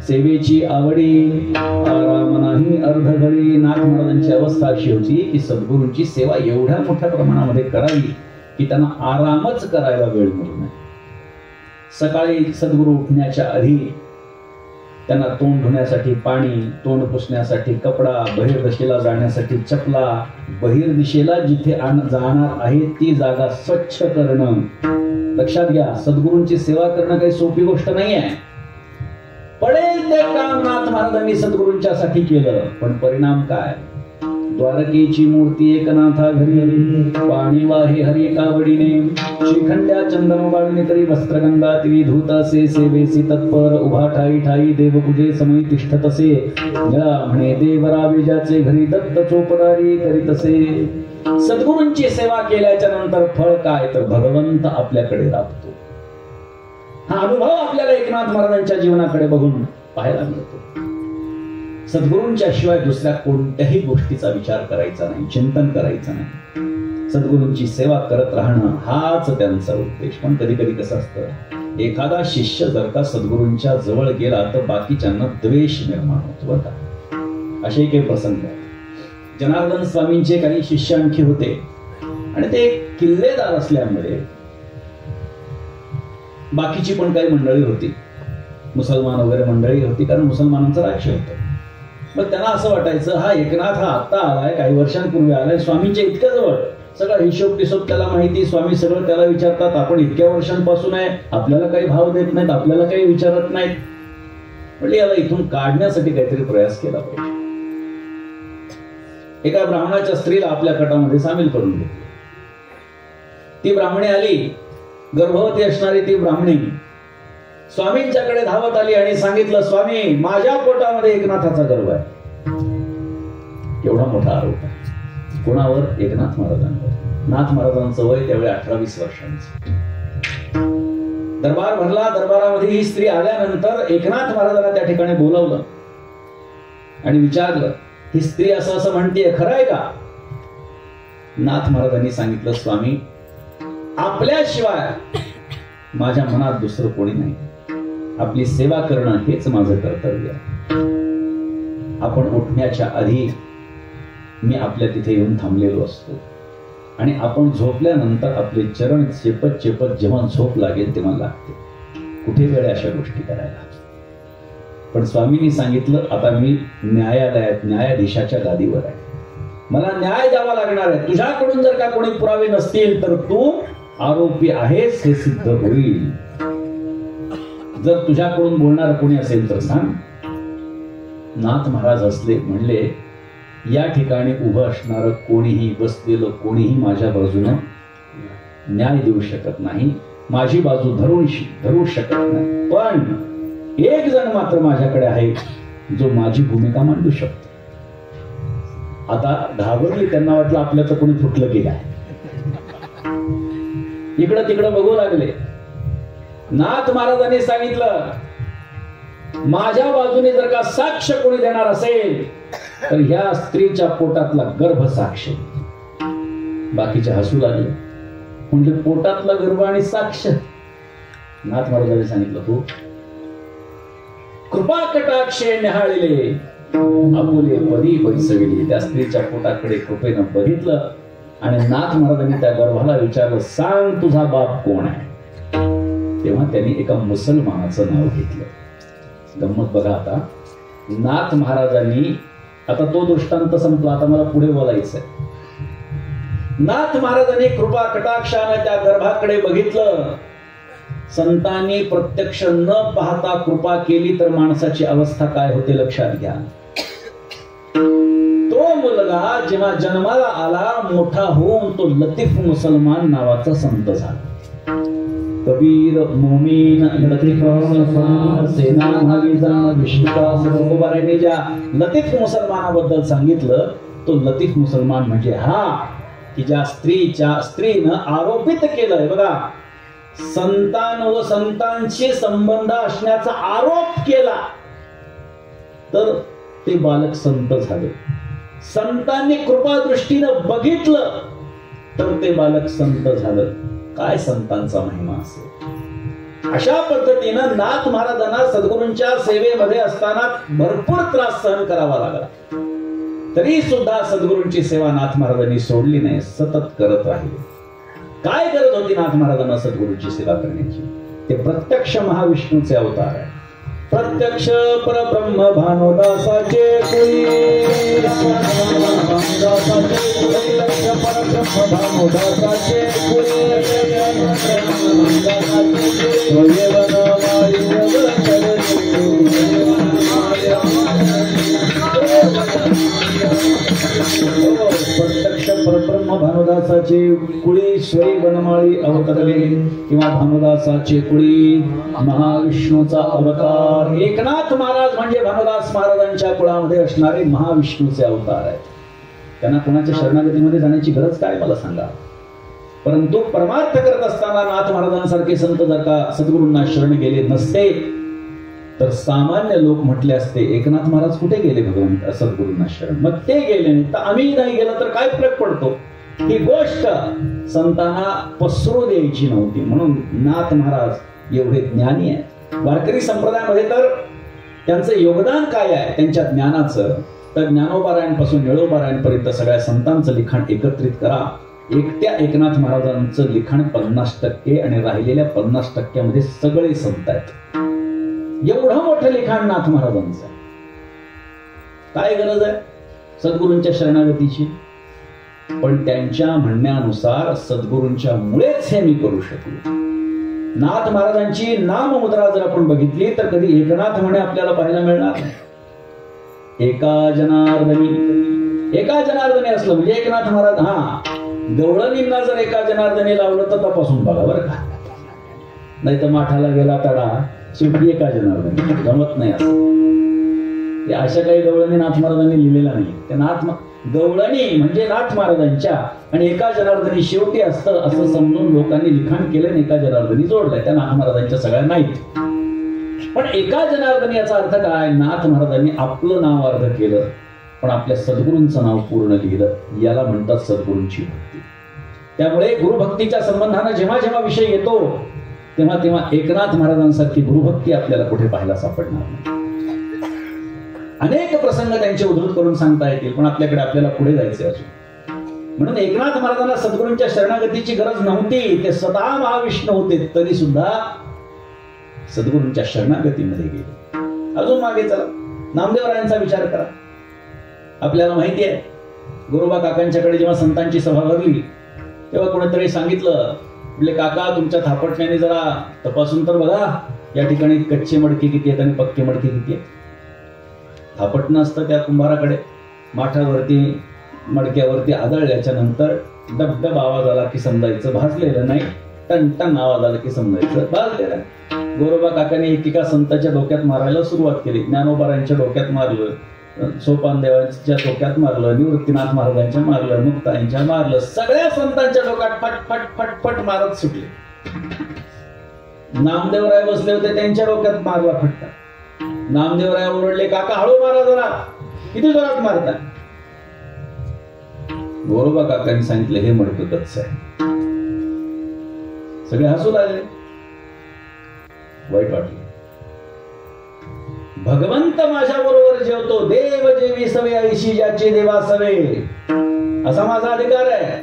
सेवेची आवडी आराम नाही अर्धघडी. नाथ महाराजांची अवस्था अशी होती की सद्गुरूंची सेवा एवढ्या मोठ्या प्रमाणामध्ये करावी की त्यांना आरामच करायला वेळ मिळू नये. सकाळी सद्गुरू उठण्याच्या आधी त्यांना तोंड धुण्यासाठी पाणी, तोंड पुसण्यासाठी कपडा, बहिर्दिशेला जाण्यासाठी चपला, बहिर्दिशेला जिथे जाणार आहे ती जागा स्वच्छ करणं. लक्षात घ्या, सद्गुरूंची सेवा करणं काही सोपी गोष्ट नाही आहे. पडेल ते काम नाथ महाराजांनी सद्गुरूंच्या साठी केलं, पण परिणाम काय? द्वारकेची मूर्ती एकनाथा घरी, पाणी वाहे हरी कावडीने, श्रीखंड्या चंदन बाळणे तरी वस्त्रगंगा तिवी धूत असे, सेवेसी तत्पर उभा ठाई ठाई देवपूजे समय तिष्ठत असे, या म्हणे देवरावे ज्याचे घरी दत्त चोपडारी करीत असे. सद्गुरूंची सेवा केल्याच्या नंतर फळ काय? तर भगवंत आपल्याकडे राबतो. हा अनुभव आपल्याला एकनाथ महाराजांच्या जीवनाकडे बघून पाहायला मिळतो. सद्गुरूंच्या शिवाय दुसऱ्या कोणत्याही गोष्टीचा विचार करायचा नाही, चिंतन करायचं नाही. सद्गुरूंची सेवा करत राहणं हाच त्यांचा उद्देश. पण कधी कधी कसं असतं, एखादा शिष्य जर का सद्गुरूंच्या जवळ गेला तर बाकीच्यांना द्वेष निर्माण होतो. बरं का, असे काही प्रसंग आहेत. जनार्दन स्वामींचे काही शिष्य आणखी होते आणि ते किल्लेदार असल्यामुळे बाकीची पण काही मंडळी होती, मुसलमान वगैरे मंडळी होती, कारण मुसलमानांचं राज्य होतं. मग त्यांना असं वाटायचं हा एकनाथ हा आत्ता आलाय, काही वर्षांपूर्वी आलाय, स्वामींच्या इतक्या जवळ, सगळा हिशोब टिशोब त्याला माहिती, स्वामी सगळं त्याला विचारतात. आपण इतक्या वर्षांपासून आहे, आपल्याला काही भाव देत नाहीत, आपल्याला काही विचारत नाहीत. म्हणजे याला इथून काढण्यासाठी काहीतरी प्रयास केला पाहिजे. एका ब्राह्मणाच्या स्त्रीला आपल्या कटामध्ये सामील करून घेतले. ती ब्राह्मणी आली, गर्भवती असणारी ती ब्राह्मणी स्वामींच्याकडे धावत आली आणि सांगितलं, स्वामी माझ्या पोटामध्ये एकनाथाचा गर्भ आहे. केवढा मोठा आरोप आहे. कोणावर? एकनाथ महाराजांवर. नाथ महाराजांचं वय त्यावेळी 18-20 वर्षांचं. दरबार भरला. दरबारामध्ये ही स्त्री आल्यानंतर एकनाथ महाराजांना त्या ठिकाणी बोलवलं आणि विचारलं, ही स्त्री असं असं म्हणतेय, खरं आहे का? नाथ महाराजांनी सांगितलं, स्वामी आपल्याशिवाय माझ्या मनात दुसरं कोणी नाही. आपली सेवा करणं हेच माझं कर्तव्य आहे. आपण उठण्याच्या आधी मी आपल्या तिथे येऊन थांबलेलो असतो आणि आपण झोपल्यानंतर आपले चरण चेपत चेपत जेव्हा झोप लागेल तेव्हा लागते. कुठे वेळ अशा गोष्टी करायला? पण स्वामींनी सांगितलं, आता मी न्यायालयात न्यायाधीशाच्या गादीवर आहे, मला न्याय द्यावा लागणार आहे. तुझ्याकडून जर का कोणी पुरावे नसतील तर तू आरोपी आहेस हे सिद्ध होईल. जर तुझ्याकडून बोलणार कोणी असेल तर सांग. नाथ महाराज हसले, म्हणले, या ठिकाणी उभं असणार कोणीही, बसलेलं कोणीही माझ्या बाजूनं न्याय देऊ शकत नाही, माझी बाजू धरू शकत नाही. पण एक जण मात्र माझ्याकडे आहे, जो माझी भूमिका मांडू शकतो. आता घाबरली, त्यांना वाटलं आपल्याचं कोणी फुटलं की काय. इकडं तिकडं बघू लागले. नाथ महाराजांनी सांगितलं, माझ्या बाजूने जर का साक्ष कोणी देणार असेल तर ह्या स्त्रीच्या पोटातला गर्भ साक्ष. बाकीचे हसू लागले, म्हणजे पोटातला गर्भ आणि साक्ष. नाथ महाराजांनी सांगितलं, हो. कृपा कटाक्षे निहाळले आपुले पदी बैसविली. त्या स्त्रीच्या पोटाकडे कृपेनं बघितलं आणि नाथ महाराजांनी त्या गर्भाला विचारलं, सांग तुझा बाप कोण आहे. तेव्हा त्यांनी एका मुसलमानाचं नाव घेतलं. गंमत बघा. आता नाथ महाराजांनी, आता तो दृष्टांत संपला, आता मला पुढे बोलायचंय. नाथ महाराजांनी कृपा कटाक्षाने त्या गर्भाकडे बघितलं. संतांनी प्रत्यक्ष न पाहता कृपा केली तर माणसाची अवस्था काय होते लक्षात घ्या. तो मुलगा जेव्हा जन्माला आला, मोठा होऊन तो लतीफ मुसलमान नावाचा संत झाला. कबीर मोमीन लतीफ सेना विष्णुदास ज्या लतीफ मुसलमानाबद्दल सांगितलं, तो लतीफ मुसलमान म्हणजे हा की ज्या स्त्रीनं आरोपित केलंय बघा, संतान व संतांशी संबंध असण्याचा आरोप केला तर ते बालक संत झाले. संतांनी कृपा दृष्टीनं बघितलं तर ते बालक संत झालं. काय संतांचा महिमा असेल. अशा पद्धतीनं नाथ महाराजांना सद्गुरूंच्या सेवेमध्ये असताना भरपूर त्रास सहन करावा लागला, तरी सुद्धा सद्गुरूंची सेवा नाथ महाराजांनी सोडली नाही, सतत करत राहिले. काय गरज होती नाथ महाराजांना सद्गुरूंची सेवा करण्याची. ते प्रत्यक्ष महाविष्णूचे अवतार आहे. प्रत्यक्ष परब्रह्म भानुदासाचे कुळी, परब्रह्म भानुदासाचे कुळी, प्रत्यक्ष परब्रह्म भानुदासाचे कुळी स्वयं वनमाळी अवतरले, किंवा भानुदासाचे कुळी महाविष्णूचा अवतार. एकनाथ महाराज म्हणजे भानुदास महाराजांच्या कुळामध्ये असणारे महाविष्णूचे अवतार आहेत. त्यांना कोणाच्या शरणागतीमध्ये जाण्याची गरज काय मला सांगा. परंतु परमार्थ करत असताना नाथ महाराजांसारखे संत जर का सद्गुरूंना शरण गेले नसते तर सामान्य लोक म्हटले असते, एकनाथ महाराज कुठे गेले भगवान सद्गुरूंना शरण. मग ते गेले नाही तर आम्ही नाही गेलो तर काय फरक पडतो. ही गोष्ट संतांना पसरू द्यायची नव्हती. म्हणून नाथ महाराज एवढे ज्ञानी आहेत. वारकरी संप्रदायामध्ये तर त्यांचं योगदान काय आहे त्यांच्या ज्ञानाचं, तर ज्ञानोपारायणपासून निळोपारायणपर्यंत सगळ्या संतांचं लिखाण एकत्रित करा. एकट्या एकनाथ महाराजांचं लिखाण 50% आणि राहिलेल्या 50% सगळे संत आहेत. एवढं मोठं लिखाण नाथ महाराजांचं. काय गरज आहे सद्गुरूंच्या शरणागतीची. पण त्यांच्या म्हणण्यानुसार सद्गुरूंच्या मुळेच हे मी करू शकलो. नाथ महाराजांची नाममुद्रा जर आपण बघितली तर कधी एकनाथ म्हणे आपल्याला पाहायला मिळणार नाही. एका जनार्दनी असलं म्हणजे एकनाथ महाराज. हा, गवळणींना जर एका जनार्दनी लावलं तर तपासून बघा बरं का. नाही तर माठाला गेला तडा, शेवटी एका जनार्दनी जमत नाही असं. अशा काही गवळणी नाथ महाराजांनी लिहिलेला नाही. त्या गवळणी म्हणजे नाथ महाराजांच्या आणि एका जनार्दनी शेवटी असतं असं समजून लोकांनी लिखाण केलं आणि एका जनार्दनी जोडलंय. त्या नाथ महाराजांच्या सगळ्या नाहीत. पण एका जनार्दनी याचा अर्थ काय. नाथ महाराजांनी आपलं नाव अर्ध केलं पण आपल्या सद्गुरूंचं नाव पूर्ण लिहिलं. याला म्हणतात सद्गुरूंची भक्ती. त्यामुळे गुरुभक्तीच्या संबंधानं जेव्हा जेव्हा विषय येतो तेव्हा तेव्हा एकनाथ महाराजांसारखी गुरुभक्ती आपल्याला कुठे पाहायला सापडणार नाही. अनेक प्रसंग त्यांचे उद्धृत करून सांगता येतील पण आपल्याला पुढे जायचे असून. म्हणून एकनाथ महाराजांना सद्गुरूंच्या शरणागतीची गरज नव्हती. ते स्वतः महाविष्णू होते तरी सुद्धा सद्गुरूंच्या शरणागतीमध्ये गेले. अजून मागे चला, नामदेवरायांचा विचार करा. आपल्याला माहिती आहे गुरुबा काकांच्याकडे जेव्हा संतांची सभा भरली तेव्हा कोणीतरी सांगितलं, म्हणजे काका तुमच्या थापटण्याने जरा तपासून तर बघा या ठिकाणी कच्चे मडके किती आहेत आणि पक्के मडके किती आहेत. थापटणं असतं त्या कुंभाराकडे. माठावरती मडक्यावरती आदळल्याच्या नंतर डबडब आवाज आला की समजायचं भाजलेलं नाही, टन टन आवाज आला की समजायचं भाजलेलं नाही. गोरोबा काकाने एकेका संतांच्या डोक्यात मारायला सुरुवात केली. ज्ञानोबारांच्या डोक्यात मारलं, सोपान देवांच्या डोक्यात मारलं, निवृत्तीनाथ महाराजांच्या मारलं, मुक्ताईंच्या मारलं, सगळ्या संतांच्या डोक्यात फट फट फट फट मारत सुटले. नामदेवराय बसले होते, त्यांच्या डोक्यात मारला फटका. नामदेवराय ओरडले, काका हळू मारा जरा, किती जोरात मारता. गोरोबा काकांनी सांगितलं, हे मडकं कच्च आहे. सगळे हसू लागले, वाईट वाटले. भगवंत माझ्या बरोबर जेवतो, देव जेवी सवे ऐशी ज्याचे देवा सवे, असा माझा अधिकार आहे.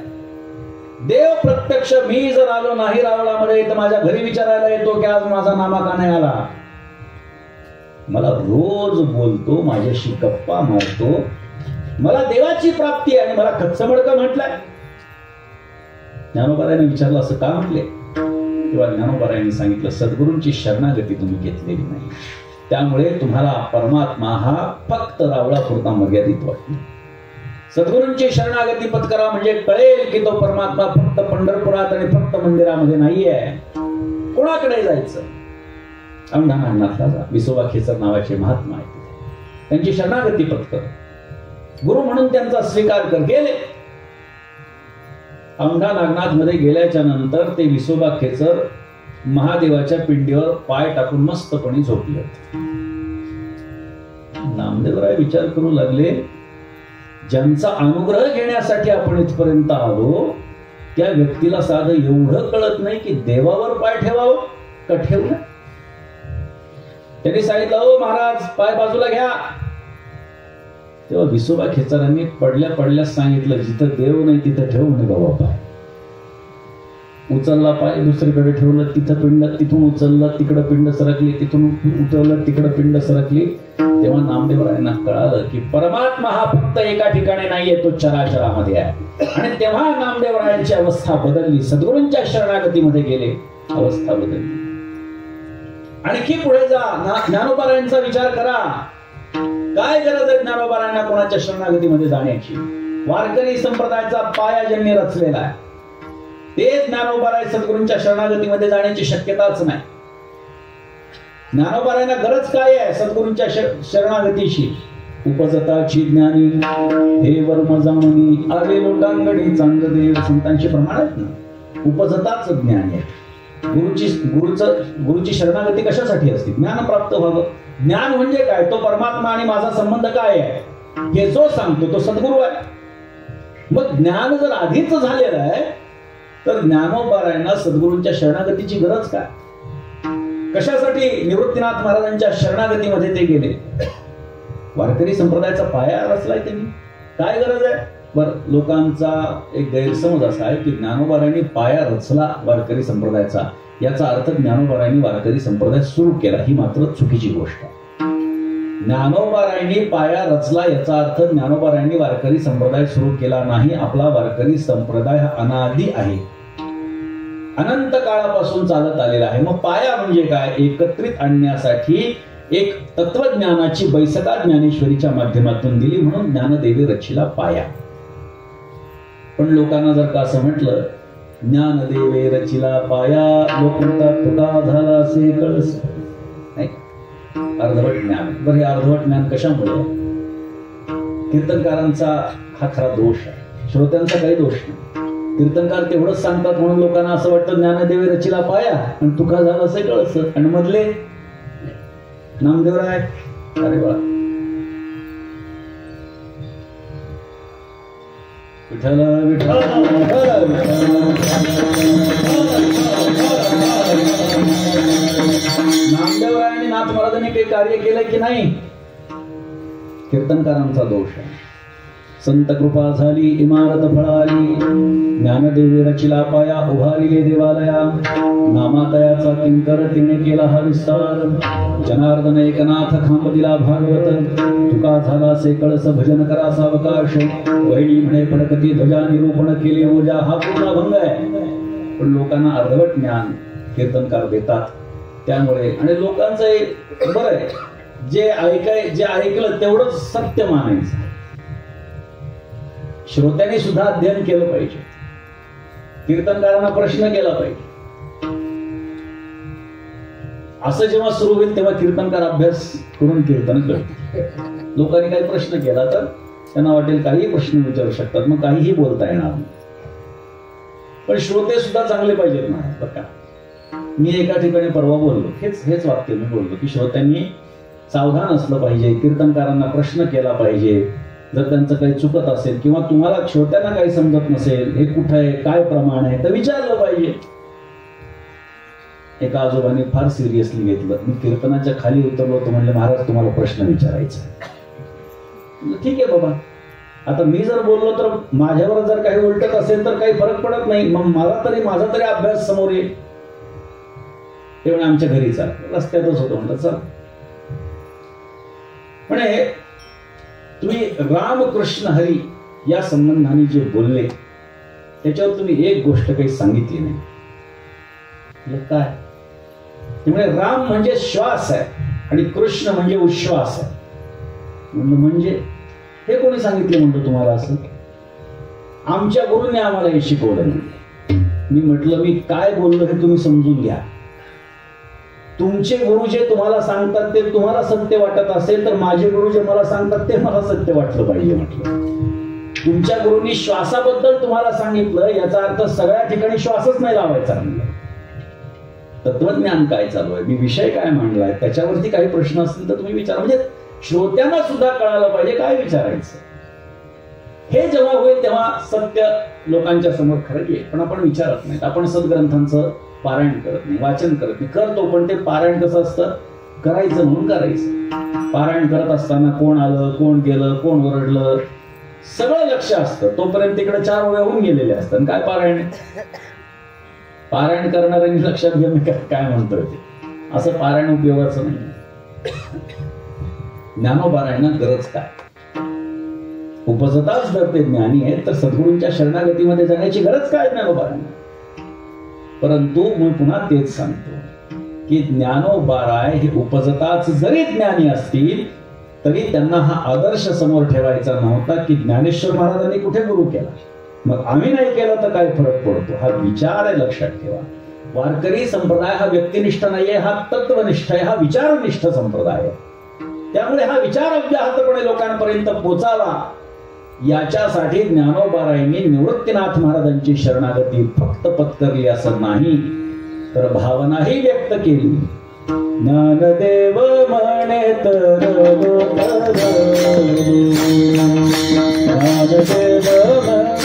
देव प्रत्यक्ष मी जर आलो नाही रावळामध्ये तर माझ्या घरी विचारायला येतो की आज माझा नामा का नाही आला. मला रोज बोलतो, माझ्याशी गप्पा मारतो, मला देवाची प्राप्ती आहे आणि मला कच्च मडकं म्हटलंय. ज्ञानोबारायांनी विचारलं, असं का म्हटले? तेव्हा ज्ञानोबारायांनी सांगितलं, सद्गुरूंची शरणागती तुम्ही घेतलेली नाही, त्यामुळे तुम्हाला परमात्मा हा फक्त रावळापुरता मर्यादित वाटतो. सद्गुरूंची शरणागती पत्करा म्हणजे कळेल की तो परमात्मा फक्त पंढरपुरात आणि फक्त मंदिरामध्ये नाहीये. कोणाकडे जायचं? औंढा नागनाथला जा. विसोबा खेचर नावाचे महात्मा आहेत, त्यांची शरणागती पत्कर, गुरु म्हणून त्यांचा स्वीकार कर. गेले औंढा नागनाथ मध्ये गेल्याच्या नंतर ते विसोबा खेचर महादेवाच्या पिंडीवर पाय टाकून मस्तपणे झोपले होते. नामदेवराय विचार करू लागले, ज्यांचा अनुग्रह घेण्यासाठी आपण इथपर्यंत आलो त्या व्यक्तीला साधं एवढं कळत नाही की देवावर पाय ठेवावं का ठेवलं. त्यांनी सांगितलं, ओ महाराज पाय बाजूला घ्या. तेव्हा विसोबा खेचरांनी पडल्या पडल्या सांगितलं, जिथं देव नाही तिथं ठेवू नये बाबा पाय. उचलला पाय, दुसरीकडे ठेवलं, तिथं पिंड, तिथून उचललं, तिकडं पिंड सरकली, तिथून उचललं, तिकडं पिंड सरकली. तेव्हा नामदेवरायांना कळालं की परमात्मा हा फक्त एका ठिकाणी नाहीये, तो चराचरामध्ये आहे. आणि तेव्हा नामदेवरायांची अवस्था बदलली, सद्गुरूंच्या शरणागतीमध्ये गेले, अवस्था बदलली. आणखी पुढे जा, ज्ञानोबारायांचा विचार करा. काय गरज आहे ज्ञानोबारायांना कोणाच्या शरणागतीमध्ये जाण्याची? वारकरी संप्रदायाचा पाया ज्यांनी रचलेला आहे ते ज्ञानोबाराय सद्गुरूंच्या शरणागतीमध्ये जाण्याची शक्यताच नाही. ज्ञानोबारायांना गरज काय आहे सद्गुरूंच्या शरणागतीची? उपजताची ज्ञानी हे वर्म जाणूनी आले लोटांगडी चांगदेव, संतांची प्रमाण आहेत ना. उपजताच ज्ञान आहे. गुरुची शरणागती कशासाठी असते? ज्ञान प्राप्त व्हावं. ज्ञान म्हणजे काय? तो परमात्मा आणि माझा संबंध काय आहे हे जो सांगतो तो सद्गुरू आहे. मग ज्ञान जर आधीच झालेलं आहे तर ज्ञानोबारायांना सद्गुरूंच्या शरणागतीची गरज काय? कशासाठी निवृत्तीनाथ महाराजांच्या शरणागतीमध्ये ते गेले? वारकरी संप्रदायाचा पाया रचलाय त्यांनी. काय गरज आहे? बर, लोकांचा एक गैरसमज असा आहे की ज्ञानोबारायांनी पाया रचला वारकरी संप्रदायाचा, याचा अर्थ ज्ञानोबारायांनी वारकरी संप्रदाय सुरू केला. ही मात्र चुकीची गोष्ट आहे. ज्ञानोबारायांनी पाया रचला याचा अर्थ ज्ञानोबारायांनी वारकरी संप्रदाय सुरू केला नाही. आपला वारकरी संप्रदाय हा अनादी आहे, अनंत काळापासून चालत आलेला आहे. मग पाया म्हणजे काय? एकत्रित आणण्यासाठी एक तत्वज्ञानाची बैसका ज्ञानेश्वरीच्या माध्यमातून दिली, म्हणून ज्ञानदेवी रचिला पाया. पण लोकांना जर का असं म्हटलं ज्ञानदेवे रचिला पाया, लोक म्हणतात तुका झाला असे कळस. नाही, अर्धवट ज्ञान. बरं, हे अर्धवट ज्ञान कशामुळे? कीर्तनकारांचा हा खरा दोष आहे, श्रोत्यांचा काही दोष नाही. कीर्तनकार तेवढंच सांगतात म्हणून लोकांना असं वाटतं ज्ञानदेवे रचिला पाया आणि तुका झाला असे कळस. आणि मधले नामदेवराय, अरे वा, विठ्ठल विठ्ठल. नामदेवरायांनी नाथ महाराजांनी काही कार्य केलं की नाही? कीर्तनकारांचा दोष आहे. संत कृपा झाली इमारत फळाली, ज्ञानदेवी रचिला पाया उभारिले देवालया. नामातयाचा किंकर तिने केला हा विस्तार, जनार्दन एकनाथ खांब दिला भागवत. तुका झाला से कळस भजन करा सावकाश, वहिनी म्हणे फडकती ध्वजा निरूपण केले ओजा. हा पूर्ण भंग आहे. पण लोकांना अर्धवट ज्ञान कीर्तनकार देतात. त्यामुळे आणि लोकांचं एक बरं आहे, जे ऐकलं तेवढंच सत्य मानायचं. श्रोत्यांनी सुद्धा अध्ययन केलं पाहिजे, कीर्तनकारांना प्रश्न केला पाहिजे. असं जेव्हा सुरू होईल तेव्हा कीर्तनकार अभ्यास करून कीर्तन करतील. लोकांनी काही प्रश्न केला तर त्यांना वाटेल काही प्रश्न विचारू शकतात, मग काहीही बोलता येणार नाही. पण श्रोते सुद्धा चांगले पाहिजेत ना. बरं का, मी एका ठिकाणी परवा बोललो, हेच वाक्य मी बोललो की श्रोत्यांनी सावधान असलं पाहिजे, कीर्तनकारांना प्रश्न केला पाहिजे. जर त्यांचं काही चुकत असेल किंवा तुम्हाला श्रोत्यांना काही समजत नसेल, हे कुठं आहे, काय प्रमाण आहे, तर विचारलं पाहिजे. एका आजोबांनी फार सिरियसली घेतलं. मी कीर्तनाच्या खाली उतरलो तर म्हणले, महाराज तुम्हाला प्रश्न विचारायचा. ठीक आहे बाबा, आता मी जर बोललो तर माझ्यावर जर काही उलटत असेल तर काही फरक पडत नाही, मग माझा तरी अभ्यास समोर येईल. ते म्हणे आमच्या घरी चाल, रस्त्यातच होतो. म्हणलं चल. म्हणे तुम्ही राम कृष्ण हरी या संबंधाने जे बोलले त्याच्यावर तुम्ही एक गोष्ट काही सांगितली नाही. काय? त्यामुळे राम म्हणजे श्वास आहे आणि कृष्ण म्हणजे उश्वास आहे. म्हणजे हे कोणी सांगितले म्हणतो तुम्हाला असं? आमच्या गुरूंनी आम्हाला हे शिकवलं नाही. मी म्हटलं मी काय बोललो हे तुम्ही समजून घ्या. तुमचे गुरु जे तुम्हाला सांगतात ते तुम्हाला सत्य वाटत असेल तर माझे गुरु जे मला सांगतात ते मला सत्य वाटलं पाहिजे. म्हटलं तुमच्या गुरूंनी श्वासाबद्दल तुम्हाला सांगितलं याचा अर्थ सगळ्या ठिकाणी श्वासच नाही लावायचा. तत्वज्ञान काय चालू आहे, मी विषय काय मांडलाय, त्याच्यावरती काही प्रश्न असतील तर तुम्ही विचारा. म्हणजे श्रोत्यांना सुद्धा कळायला पाहिजे काय विचारायचं. हे जेव्हा होईल तेव्हा सत्य लोकांच्या समोर खरं येईल. पण आपण विचारत नाही, आपण सद्ग्रंथांचं पारायण करत नाही, वाचन करत नाही. करतो पण ते पारायण कसं असतं, करायचं म्हणून करायचं. पारायण करत असताना कोण आलं, कोण गेलं, कोण ओरडलं, सगळं लक्ष असतं. तोपर्यंत तिकडे 4 ओव्या होऊन गेलेले असतात. काय पारायण? पारायण करणाऱ्यांनी लक्षात घ्या मी काय म्हणतोय ते. असं पारायण उपयोगाचं नाही. ज्ञानोपारायणा गरज काय? उपजताच जर ते ज्ञानी आहेत तर सद्गुरूंच्या शरणागतीमध्ये जाण्याची गरज काय ज्ञानोपारायण? परंतु मी पुन्हा तेच सांगतो की ज्ञानोबाराय हे उपजताच जरी ज्ञानी असतील तरी त्यांना हा आदर्श समोर ठेवायचा नव्हता की ज्ञानेश्वर महाराजांनी कुठे गुरु केला, मग आम्ही नाही केला तर काय फरक पडतो. हा विचार आहे, लक्षात ठेवा. वारकरी संप्रदाय हा व्यक्तिनिष्ठ नाहीये, हा तत्वनिष्ठ आहे, हा विचारनिष्ठ संप्रदाय आहे. त्यामुळे हा विचार अव्याहतपणे लोकांपर्यंत पोचावा याच्यासाठी ज्ञानोबारायांनी निवृत्तीनाथ महाराजांची शरणागती फक्त पत्करली असं नाही तर भावनाही व्यक्त केली. ज्ञानदेव म्हणे तरलो ज्ञानदेव म्हणे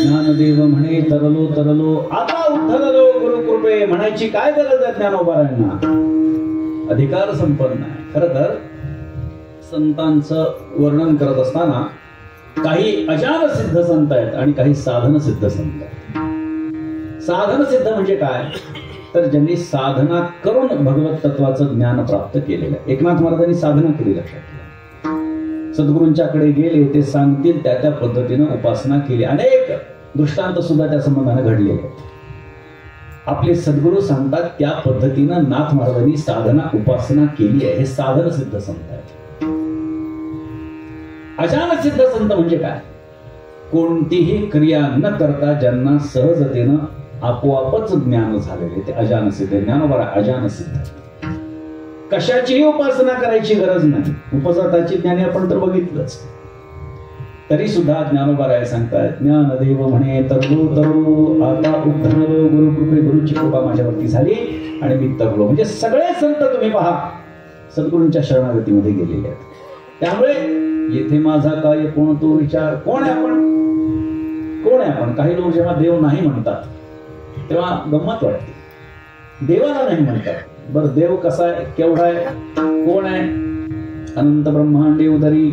ज्ञानदेव म्हणे तरलो तरलो आता उद्धरलो गुरुकृपे म्हणायची काय गरज आहे ज्ञानोबारायांना? अधिकार संपन्न आहे. खरं तर संतांचं वर्णन करत असताना काही अजान सिद्ध संत आहेत आणि काही साधन सिद्ध संत आहेत. साधन सिद्ध म्हणजे काय तर ज्यांनी साधना करून भगवत तत्वाचं ज्ञान प्राप्त केलेलं आहे. एकनाथ महाराजांनी साधना केली, लक्षात ठेवा. सद्गुरूंच्याकडे गेले, ते सांगतील त्या पद्धतीनं उपासना केली. अनेक दृष्टांत सुद्धा त्या संबंधाने घडलेले आहेत. आपले सद्गुरू सांगतात त्या पद्धतीनं नाथ महाराजांनी साधना उपासना केली आहे. हे साधन सिद्ध संत आहेत. अजानसिद्ध संत म्हणजे काय? कोणतीही क्रिया न करता ज्यांना सहजतेनं आपोआपच ज्ञान झालेले ते अजानसिद्ध. ज्ञानोबा अजानसिद्ध. कशाचीही उपासना करायची गरज नाही. उपजाताची ज्ञानी आपण तर बघितलंच. तरी सुद्धा ज्ञानोबा राय सांगतात, ज्ञानदेव म्हणे तरलो तरलो आता उद्धरलो, गुरुकृपे गुरुची कृपा माझ्यावरती झाली आणि मी तरलो. म्हणजे सगळे संत तुम्ही पहा सद्गुरूंच्या शरणागतीमध्ये गेलेले आहेत. त्यामुळे येथे माझा काय कोण तो विचार, कोण आहे आपण, कोण आहे आपण. काही लोक जेव्हा देव नाही म्हणतात तेव्हा गंमत वाटते. देवाला नाही म्हणतात. बरं देव कसा आहे, केवढा आहे, कोण आहे? अनंत ब्रह्मांडे उदरी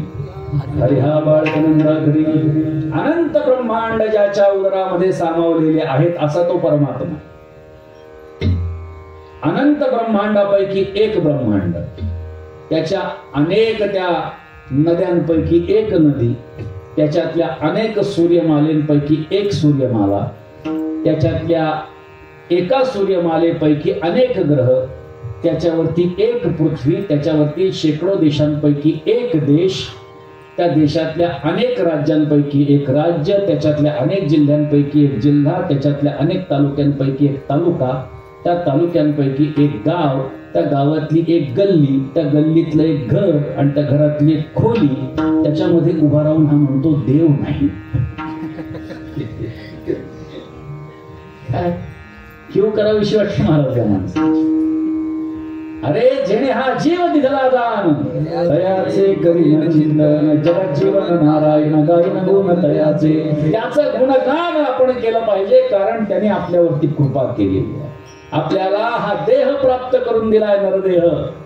हरिहा बाळकनंदा घरी. अनंत ब्रह्मांड ज्याच्या उदरामध्ये सामावलेले आहेत असा तो परमात्मा. अनंत ब्रह्मांडापैकी एक ब्रह्मांड, त्याच्या अनेक त्या नद्यांपैकी एक नदी, त्याच्यातल्या अनेक सूर्यमालेंपैकी एक सूर्यमाला, त्याच्यातल्या एका सूर्यमालेपैकी अनेक ग्रह, त्याच्यावरती एक पृथ्वी, त्याच्यावरती शेकडो देशांपैकी एक देश, त्या देशातल्या अनेक राज्यांपैकी एक राज्य, त्याच्यातल्या अनेक जिल्ह्यांपैकी एक जिल्हा, त्याच्यातल्या अनेक तालुक्यांपैकी एक तालुका, त्या तालुक्यांपैकी एक गाव, त्या गावातली एक गल्ली, त्या गल्लीतलं एक घर आणि त्या घरातली एक खोली, त्याच्यामध्ये उभा राहून हा म्हणतो देव नाही. काय किंवा कराविषयी वाटते महाराज त्या माणसाची. अरे जेणे हा जीव दिला दान तयाचे करी चिंतन, जगत जीवन नारायण गायन गुण तयाचे. त्याचं गुणगान आपण केलं पाहिजे, कारण त्याने आपल्यावरती कृपा केलेली आहे. आपल्याला हा देह प्राप्त करून दिलाय नरदेह,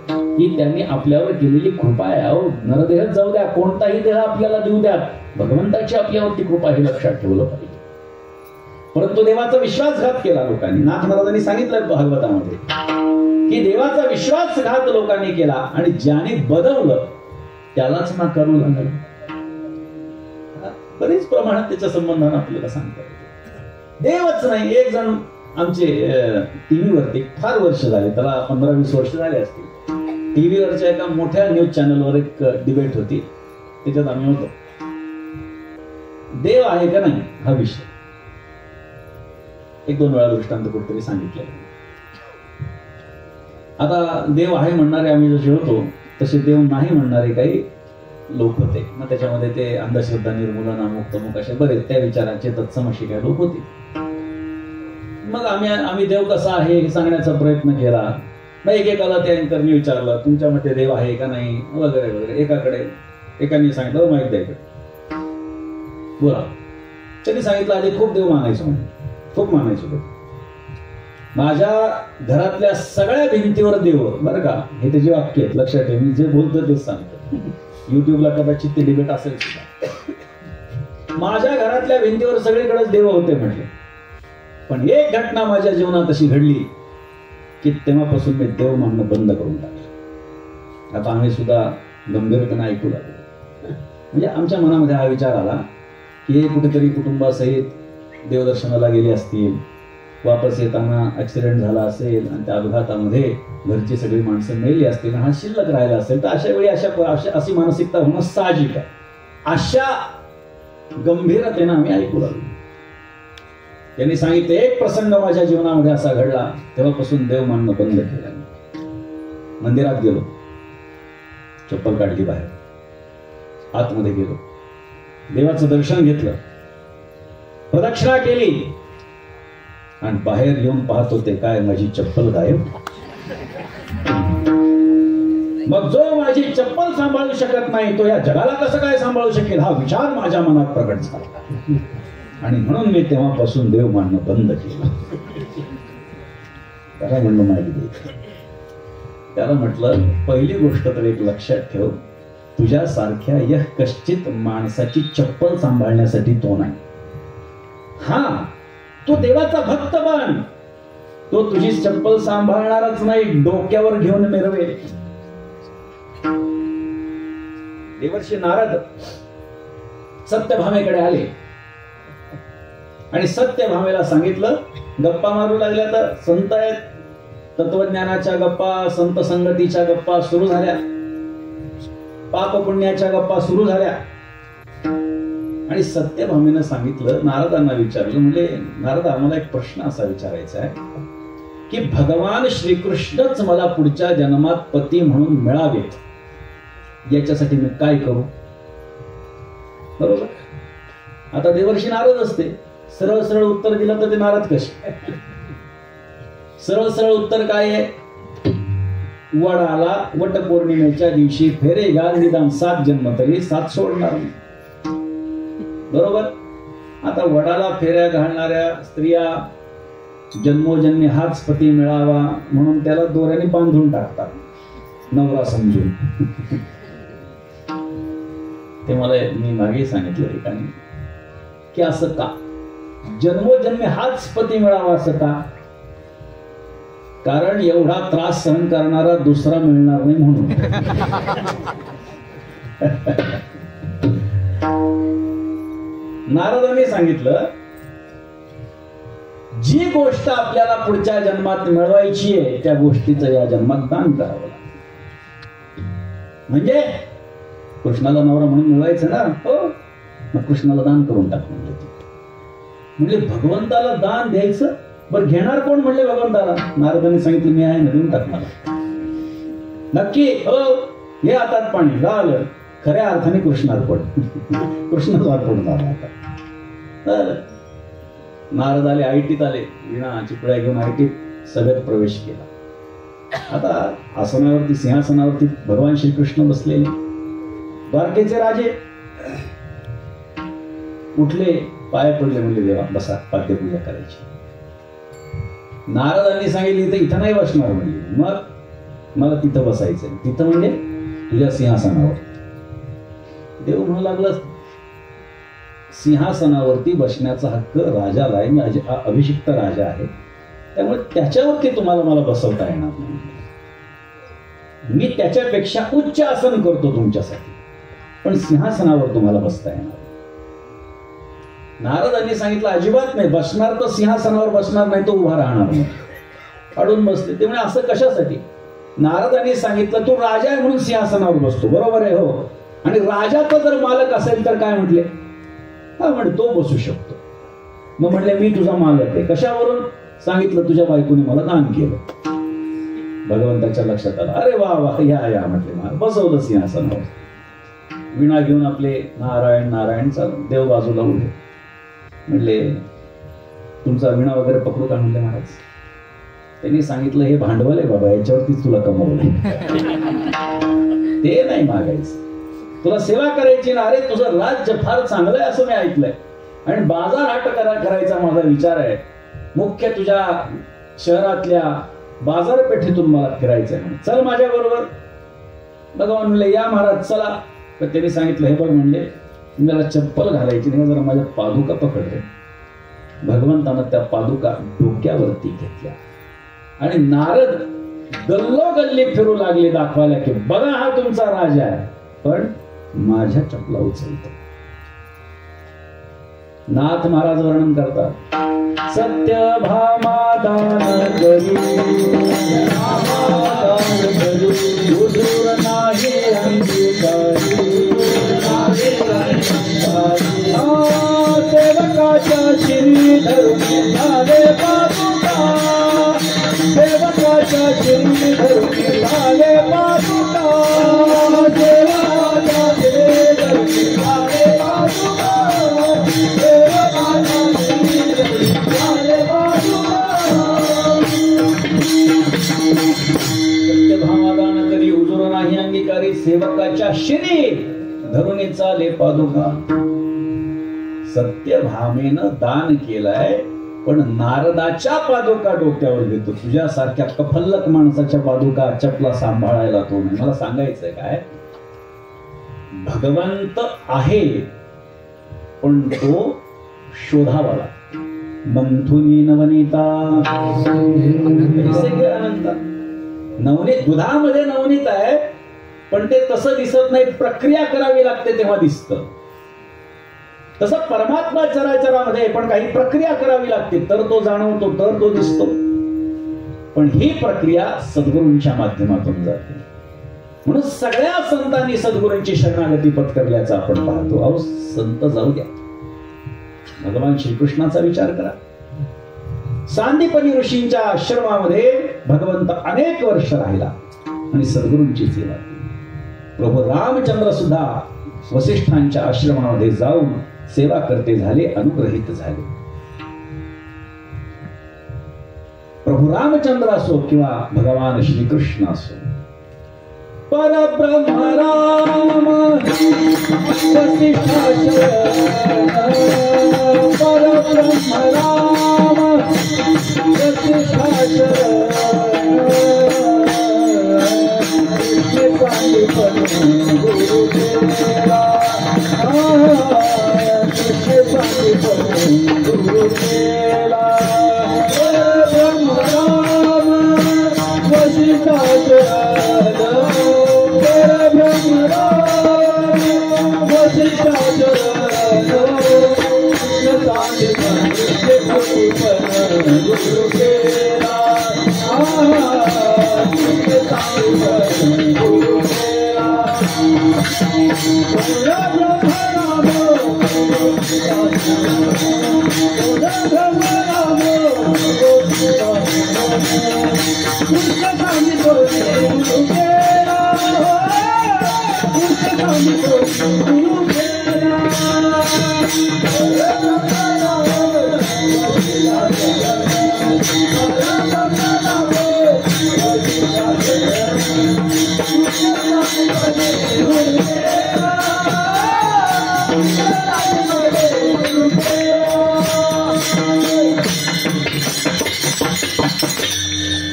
ही त्यांनी आपल्यावर केलेली कृपा आहे. अहो नरदेह जाऊ द्या, कोणताही देह आपल्याला देऊ द्या, भगवंताची आपल्यावरती कृपा हे लक्षात ठेवलं पाहिजे. परंतु देवाचा विश्वासघात केला लोकांनी. नाथ महाराजांनी सांगितलं भागवतामध्ये की देवाचा विश्वासघात लोकांनी केला आणि ज्याने बदवलं त्यालाच नाकारू लागलं. बरेच प्रमाणात त्याच्या संबंधाने आपल्याला सांगतात. देवच नाही. एक जण आमचे टीव्हीवरती फार वर्ष झाले, त्याला 15-20 वर्ष झाले असतील, टीव्हीवरच्या एका मोठ्या न्यूज चॅनलवर एक डिबेट होती. त्याच्यात आम्ही होतो. देव आहे का नाही हा विषय 1-2 वेळा दृष्टांत कुठेतरी सांगितलं. आता देव आहे म्हणणारे आम्ही जसे होतो तसे देव नाही म्हणणारे काही लोक होते. मग त्याच्यामध्ये ते अंधश्रद्धा निर्मूलन, अमुक तमुक असे बरेच त्या विचाराचे तत्सम असे काही लोक होते. मग आम्ही देव कसा आहे हे सांगण्याचा प्रयत्न केला. मग एकेकाला त्या अँकरने विचारलं तुमच्या मते देव आहे का नाही वगैरे वगैरे. एकाने सांगितलं माहित द्यायचं बोला. त्यांनी सांगितलं आधी खूप देव मानायचो, खूप मानायचो. माझ्या घरातल्या सगळ्या भिंतीवर देव, बरं का, हे त्याची वाक्य आहेत, लक्षात ठेव. मी जे बोलतो तेच सांगतो. युट्यूबला कदाचित ते डिबेट असेल सुद्धा. माझ्या घरातल्या भिंतीवर सगळीकडेच देव होते म्हटले. पण एक घटना माझ्या जीवनात अशी घडली की तेव्हापासून मी देव मानणं बंद करून टाकलं. आता आम्ही सुद्धा गंभीरपणे ऐकू लागलो. म्हणजे आमच्या मनामध्ये हा विचार आला की हे कुठेतरी कुटुंबासहित देवदर्शनाला गेले असतील, वापस येताना ऍक्सिडेंट झाला असेल आणि त्या अपघातामध्ये घरची सगळी माणसं मेली असतील, हा शिल्लक राहिला असेल, तर अशा वेळी अशी मानसिकता होणं साहजिक आहे. अशा गंभीरतेनं आम्ही ऐकू लागलो. त्यांनी सांगितलं एक प्रसंग माझ्या जीवनामध्ये असा घडला, तेव्हापासून देव मानणं बंद केलं. मंदिरात गेलो, चप्पल काढली बाहेर, आतमध्ये गेलो, देवाचं दर्शन घेतलं, प्रदक्षिणा केली आणि बाहेर येऊन पाहत होते काय माझी चप्पल गायब. मग जो माझी चप्पल सांभाळू शकत नाही तो या जगाला कसं काय सांभाळू शकेल हा विचार माझ्या मनात प्रकट झाला. आणि म्हणून मी तेव्हापासून देव मानणं बंद केलं. त्याला म्हणलं माहिती, त्याला म्हटलं पहिली गोष्ट तर एक लक्षात ठेव, तुझ्यासारख्या या कश्चित माणसाची चप्पल सांभाळण्यासाठी तो नाही. हा तो देवाचा भक्त बन, तो तुझी चप्पल सांभाळणारच नाही, डोक्यावर घेऊन मिरवेल. देवर्षी नारद सत्यभामेकडे आले आणि सत्यभामेला सांगितलं, गप्पा मारू लागल्या तर संत आहेत, तत्वज्ञानाच्या गप्पा, संत संगतीच्या गप्पा सुरू झाल्या, पाप पुण्याच्या गप्पा सुरू झाल्या. आणि सत्यभामेनं सांगितलं, नारदांना विचारलं, म्हणजे नारद आम्हाला एक प्रश्न असा विचारायचा आहे की भगवान श्रीकृष्णच मला पुढच्या जन्मात पती म्हणून मिळावेत, याच्यासाठी मी काय करू? बरोबर. आता देवर्षी नारद असते, सरळ सरळ उत्तर दिलं तर ते नारद कसे? सरळ सरळ उत्तर काय आहे? वडाला वटपौर्णिमेच्या दिवशी फेरे घाल, निदान 7 जन्म तरी 7 सोडणार नाही. बरोबर. आता वडाला फेऱ्या घालणाऱ्या स्त्रिया जन्मोजन्मी हाच पती मिळावा म्हणून त्याला दोऱ्याने बांधून टाकतात, नवरा समजून. ते मला मी मागे सांगितलं ठिकाणी की असं का जन्मोजन्मी हाच पती मिळावा, असं का? कारण एवढा त्रास सहन करणारा दुसरा मिळणार नाही म्हणून. नारदांनी सांगितलं, जी गोष्ट आपल्याला पुढच्या जन्मात मिळवायची आहे त्या गोष्टीचं या जन्मात दान करावं लागतं. म्हणजे कृष्णाला नवरा म्हणून मिळवायचं ना, हो, मग कृष्णाला दान करून टाक म्हणजे भगवंताला दान द्यायचं. बरं, घेणार कोण म्हणले भगवंताला? नारदांनी सांगितलं, मी आहे ना, देऊन टाक मला. नक्की? हो, हे हातात पाणी झालं. खऱ्या अर्थाने कृष्णार्पण, कृष्णच अर्पण झाला आता. तर नारद आले, आयटीत आले, वीणा चिपळ्या घेऊन आयटीत सगळ्यात प्रवेश केला. आता आसनावरती, सिंहासनावरती भगवान श्रीकृष्ण बसलेले. द्वारकेचे राजे उठले, पाय पडले, म्हणले देवा बसा, पाद्यपूजा करायची. नारदांनी सांगितले इथं नाही बसणार म्हणजे. मग मला तिथं बसायचं. तिथं म्हणजे तुझ्या सिंहासनावर. देव म्हणू लागला, सिंहासनावरती बसण्याचा हक्क राजाला आहे, मी अभिषिक्त राजा आहे, त्यामुळे त्याच्यावरती तुम्हाला मला बसवता येणार नाही. मी त्याच्यापेक्षा उच्च आसन करतो तुमच्यासाठी, पण सिंहासनावर तुम्हाला बसता येणार. नारदांनी सांगितलं अजिबात नाही, बसणार तर सिंहासनावर बसणार, नाही तो उभा राहणार नाही. काढून बसते. ते म्हणजे असं कशासाठी? नारदांनी सांगितलं तू राजा आहे म्हणून सिंहासनावर बसतो, बरोबर आहे, हो, आणि राजाचा जर मालक असेल तर काय म्हटले? हा म्हणे तो बसू शकतो. मग म्हटले मी तुझा मालक आहे. कशावरून? सांगितलं तुझ्या बायकोने मला दान केलं. भगवंताच्या लक्षात आलं, अरे वा वा, या या म्हटले, मला बसवलं सिंहासनावर. वीणा घेऊन आपले नारायण नारायण चालू. देव बाजूला उभे. म्हणले तुमचा वीणा वगैरे पकडू का? म्हणले महाराज. त्यांनी सांगितलं हे भांडवल आहे बाबा, याच्यावरतीच तुला कमवलंय, ते नाही मागायचं, तुला सेवा करायची ना. अरे तुझं राज्य फार चांगलं आहे असं मी ऐकलंय, आणि बाजार हाट करायचा माझा विचार आहे. मुख्य तुझ्या शहरातल्या बाजारपेठेतून मला फिरायचंय, चल माझ्या बरोबर. भगवान म्हणले या महाराज चला. तर त्यांनी सांगितलं हे बघ, म्हणले मला चप्पल घालायची नाही, जरा माझ्या पादुका पकडले. भगवंतानं त्या पादुका डोक्यावरती घेतल्या आणि नारद गल्लोगल्ली फिरू लागले दाखवायला की बघा हा तुमचा राजा आहे, पण माझ्या चपला उचलतो. नाथ महाराज वर्णन करतात, सत्यभामादान करी हुजूर नाही अंगीकारी, सेवकाच्या शिरी धरून झाले पादुका, सेवकाच्या शिरी धरून झाले पादुका, सेवकाच्या शिरी धरून झाले पादुका, सेवकाच्या शिरी धरून झाले पादुका. सत्यभामादान करी हुजूर नाही अंगीकारी, सेवकाच्या शिरी धरून चाले पादुका. सत्यभामेनं दान केलंय, पण नारदाच्या पादुका डोक्यावर घेतो. तुझ्यासारख्या कफल्लक माणसाच्या पादुका चपला सांभाळायला तो नाही. मला सांगायचंय काय, भगवंत आहे पण तो शोधावा लागतो. मंथुनी नवनीता नवनीत, दुधामध्ये नवनीत आहे पण ते तसं दिसत नाही, प्रक्रिया करावी लागते तेव्हा दिसतं. तसं परमात्मा चराचरामध्ये पण काही प्रक्रिया करावी लागते तर तो जाणवतो, तर तो दिसतो. पण ही प्रक्रिया सद्गुरूंच्या माध्यमातून जाते. म्हणून सगळ्या संतांनी सद्गुरूंची शरणागती पत्करल्याचं आपण पाहतो. अहो संत जाऊ द्या, भगवान श्रीकृष्णाचा विचार करा. सांदीपनी ऋषींच्या आश्रमामध्ये भगवंत अनेक वर्ष राहिला आणि सद्गुरूंची सेवा केली. प्रभू रामचंद्र सुद्धा वसिष्ठांच्या आश्रमामध्ये जाऊन सेवा करते झाले, अनुग्रहित झाले. प्रभू रामचंद्र असो किंवा भगवान श्रीकृष्ण असो, परब्रह्म राम वसिष्ठा शरण, परब्रह्म राम वसिष्ठा शरण, गुरु तेरा गुरु तेरा, परब्रह्म राम वसिष्ठा शरण, परब्रह्म राम वसिष्ठा शरण, गुरु तेरा गुरु तेरा,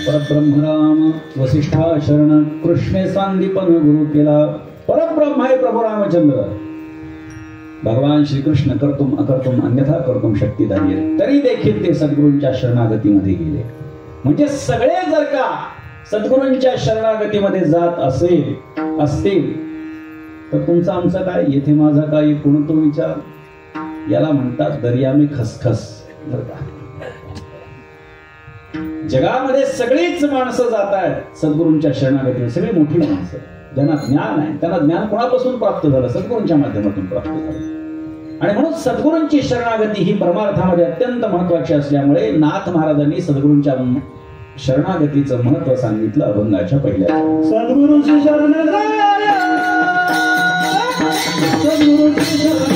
परब्रह्म राम वसिष्ठा शरण, कृष्णे सांदीपन गुरु केला. परब्रह्म आहे प्रभू रामचंद्र. भगवान श्रीकृष्ण कर्तुम अकर्तुम अन्यथा कर्तुम शक्तिधारी आहे, तरी देखील ते सद्गुरूंच्या शरणागतीमध्ये गेले. म्हणजे सगळे जर का सद्गुरूंच्या शरणागतीमध्ये जात असतील तर तुमचा आमचा काय, येथे माझा काय, कोण तो विचार. याला म्हणतात दर्या में खसखस. बरं का, जगामध्ये सगळीच माणसं जात आहेत सद्गुरूंच्या शरणागतीवर, सगळी मोठी माणसं ज्यांना ज्ञान आहे. त्यांना ज्ञान कोणापासून प्राप्त झालं? सद्गुरूंच्या माध्यमातून प्राप्त झालं. आणि म्हणून सद्गुरूंची शरणागती ही परमार्थामध्ये अत्यंत महत्वाची असल्यामुळे नाथ महाराजांनी सद्गुरूंच्या शरणागतीचं महत्व सांगितलं अभंगाच्या पहिल्या. सद्गुरूंची शरणागती, सद्गुरूंची शरणागती,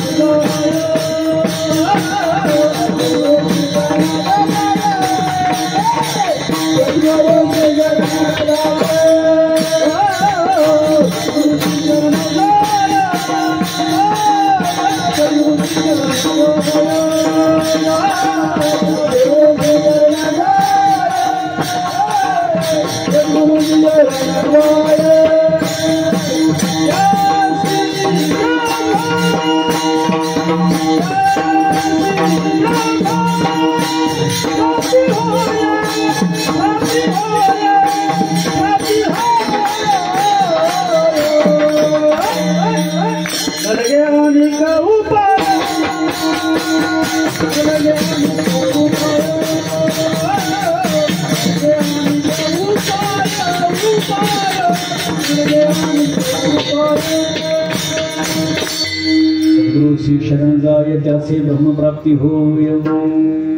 शरण जाय त्याचे ब्रह्मप्राप्ती होय.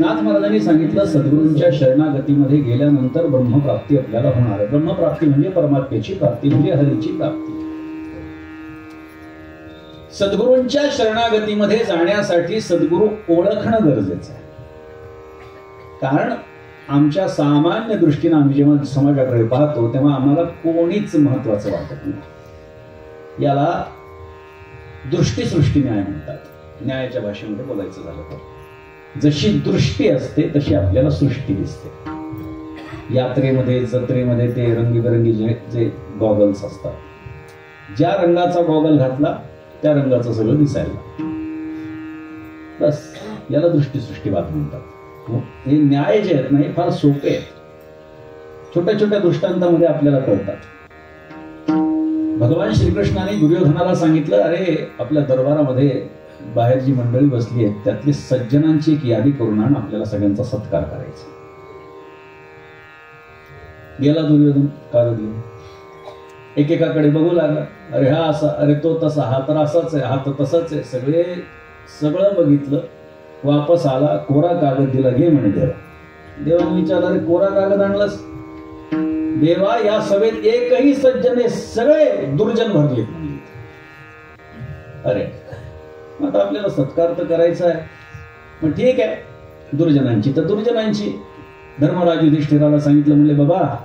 नाथ महाराजांनी सांगितलं सद्गुरूंच्या शरणागतीमध्ये गेल्यानंतर ब्रह्मप्राप्ती आपल्याला होणार आहे. ब्रह्मप्राप्ती म्हणजे परमात्म्याची प्राप्ती, म्हणजे हरीची प्राप्ती. सद्गुरूंच्या शरणागतीमध्ये जाण्यासाठी सद्गुरू ओळखणं गरजेचं आहे. कारण आमच्या सामान्य दृष्टीने आम्ही जेव्हा समाजाकडे पाहतो तेव्हा आम्हाला कोणीच महत्वाचं वाटत नाही. याला दृष्टी न्याय म्हणतात. न्यायाच्या भाषेमध्ये बोलायचं झालं तर जशी दृष्टी असते तशी आपल्याला सृष्टी दिसते. यात्रेमध्ये जत्रेमध्ये ते रंगीबेरंगी जे गॉगल्स असतात, ज्या रंगाचा गॉगल घातला त्या रंगाचं सगळं दिसायला, बस याला दृष्टीवाद म्हणतात. हे न्याय जे आहेत ना हे फार सोपे आहेत, छोट्या छोट्या दृष्टांतामध्ये आपल्याला कळतात. भगवान श्रीकृष्णाने दुर्योधनाला सांगितलं, अरे आपल्या दरबारामध्ये बाहेर जी मंडळी बसली आहेत त्यातली सज्जनांची एक यादी करून आण, आपल्याला सगळ्यांचा सत्कार करायचा. गेला दुर्योधन काल घेऊन एकेकाकडे बघू लागला. अरे हा असा, अरे तो तसा, हा तर असाच आहे, हा तर तसाच आहे. सगळं बघितलं. वापस आला, कोरा कागद दिला, घे म्हणे देवा. देवाने विचारलं, अरे कोरा कागद आणलास? देवा, या सभेत एकही सज्जने, सगळे दुर्जन भरले. अरे आता आपल्याला सत्कार तर करायचा आहे. मग ठीक आहे, दुर्जनांची तर दुर्जनांची. धर्मराज युधिष्ठिराला सांगितलं, म्हणले बाबा,